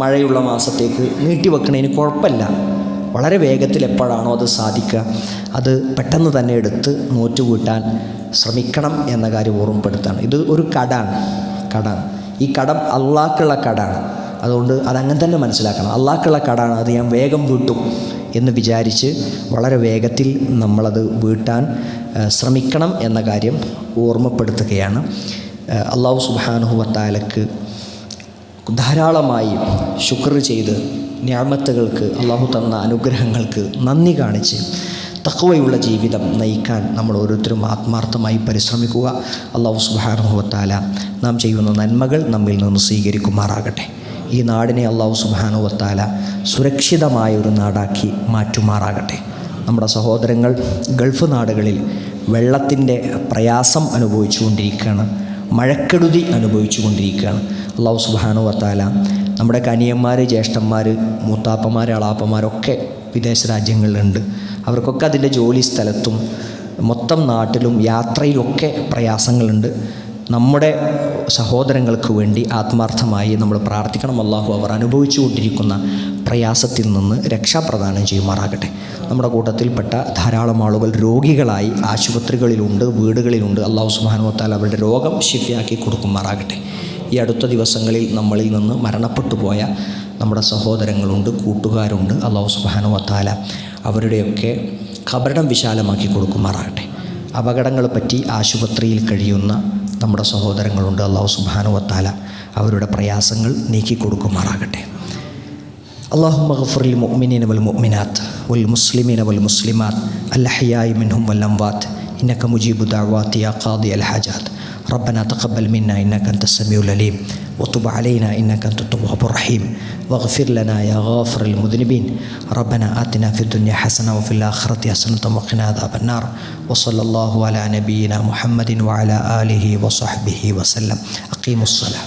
മഴയുള്ള മാസത്തേക്ക് നീട്ടിവെക്കണതിന് കുഴപ്പമില്ല. വളരെ വേഗത്തിൽ എപ്പോഴാണോ അത് സാധിക്കുക അത് പെട്ടെന്ന് തന്നെ എടുത്ത് നോറ്റുകൂട്ടാൻ ശ്രമിക്കണം എന്ന കാര്യം ഓർമ്മപ്പെടുത്താണ്. ഇത് ഒരു കടാണ്. ഈ കടം അള്ളാഹ്ക്കുള്ള കടാണ്. അതുകൊണ്ട് അതങ്ങനെ തന്നെ മനസ്സിലാക്കണം. അള്ളാഹ്ക്കുള്ള കടാണ്, അത് ഞാൻ വേഗം വീട്ടും എന്ന് വിചാരിച്ച് വളരെ വേഗത്തിൽ നമ്മളത് വീട്ടാൻ ശ്രമിക്കണം എന്ന കാര്യം ഓർമ്മപ്പെടുത്തുകയാണ്. അല്ലാഹു സുബ്ഹാനഹു വ തആലക്ക് ധാരാളമായി ശുക്ർ ചെയ്ത് നിഅമത്തുകൾക്ക്, അള്ളാഹു തന്ന അനുഗ്രഹങ്ങൾക്ക് നന്ദി കാണിച്ച് തഖ്വയുള്ള ജീവിതം നയിക്കാൻ നമ്മൾ ഓരോരുത്തരും ആത്മാർത്ഥമായി പരിശ്രമിക്കുക. അല്ലാഹു സുബ്ഹാനഹു വ തആല നാം ചെയ്യുന്ന നന്മകൾ നമ്മിൽ നിന്ന് സ്വീകരിക്കുമാറാകട്ടെ. ഈ നാടിനെ അല്ലാഹു സുബ്ഹാനഹു വ തആല സുരക്ഷിതമായ ഒരു നാടാക്കി മാറ്റുമാറാകട്ടെ. നമ്മുടെ സഹോദരങ്ങൾ ഗൾഫ് നാടുകളിൽ വെള്ളത്തിൻ്റെ പ്രയാസം അനുഭവിച്ചുകൊണ്ടിരിക്കുകയാണ്, മഴക്കെടുതി അനുഭവിച്ചുകൊണ്ടിരിക്കുകയാണ്. അല്ലാഹു സുബ്ഹാനഹു വ തആല നമ്മുടെ കനിയന്മാർ, ജ്യേഷ്ഠന്മാർ, മൂത്താപ്പന്മാർ, അളാപ്പന്മാരൊക്കെ വിദേശ രാജ്യങ്ങളിലുണ്ട്. അവർക്കൊക്കെ അതിൻ്റെ ജോലി സ്ഥലത്തും മൊത്തം നാട്ടിലും യാത്രയിലൊക്കെ പ്രയാസങ്ങളുണ്ട്. നമ്മുടെ സഹോദരങ്ങൾക്ക് വേണ്ടി ആത്മാർത്ഥമായി നമ്മൾ പ്രാർത്ഥിക്കണം. അല്ലാഹു അവർ അനുഭവിച്ചു കൊണ്ടിരിക്കുന്ന പ്രയാസത്തിൽ നിന്ന് രക്ഷാപ്രദാനം ചെയ്യുമാറാകട്ടെ. നമ്മുടെ കൂട്ടത്തിൽപ്പെട്ട ധാരാളം ആളുകൾ രോഗികളായി ആശുപത്രികളിലുണ്ട്, വീടുകളിലുണ്ട്. അല്ലാഹു സുബ്ഹാനഹു വ തആല അവരുടെ രോഗം ശിഫയാക്കി കൊടുക്കുമാറാകട്ടെ. ഈ അടുത്ത ദിവസങ്ങളിൽ നമ്മളിൽ നിന്ന് മരണപ്പെട്ടു പോയ നമ്മുടെ സഹോദരങ്ങളുണ്ട്, കൂട്ടുകാരുണ്ട്. അല്ലാഹു സുബ്ഹാനഹു വ തആല അവരുടെയൊക്കെ ഖബറിടം വിശാലമാക്കി കൊടുക്കുമാറാകട്ടെ. അപകടങ്ങൾ പറ്റി ആശുപത്രിയിൽ കഴിയുന്ന നമ്മുടെ സഹോദരങ്ങളുണ്ട്. അല്ലാഹു സുബ്ഹാനഹു വ തആല അവരുടെ പ്രയാസങ്ങൾ നീക്കി കൊടുക്കുമാറാകട്ടെ. അല്ലാഹുമ്മ ഗ്ഫിർ ലിൽ മുഅ്മിനീന വൽ മുഅ്മിനാത്ത് വൽ മുസ്ലിമീന വൽ മുസ്ലിമാത്ത് അൽ അഹ്യാഇ മിൻഹും വൽ അംവാത്ത് ഇന്നക മുജീബു ദഅവാതി യാ ഖാദി അൽ ഹാജാത്ത്. ربنا تقبل منا إنك أنت السميع العليم وتب علينا إنك أنت التواب الرحيم واغفر لنا يا غافر المذنبين. ربنا آتنا في الدنيا حسنة وفي الآخرة حسنة وقنا عذاب النار. وصلى الله على نبينا محمد وعلى آله وصحبه وسلم. أقيموا الصلاة.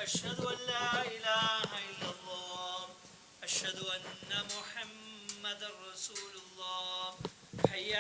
أشهد أن لا إله إلا الله أشهد أن محمد رسول الله. حي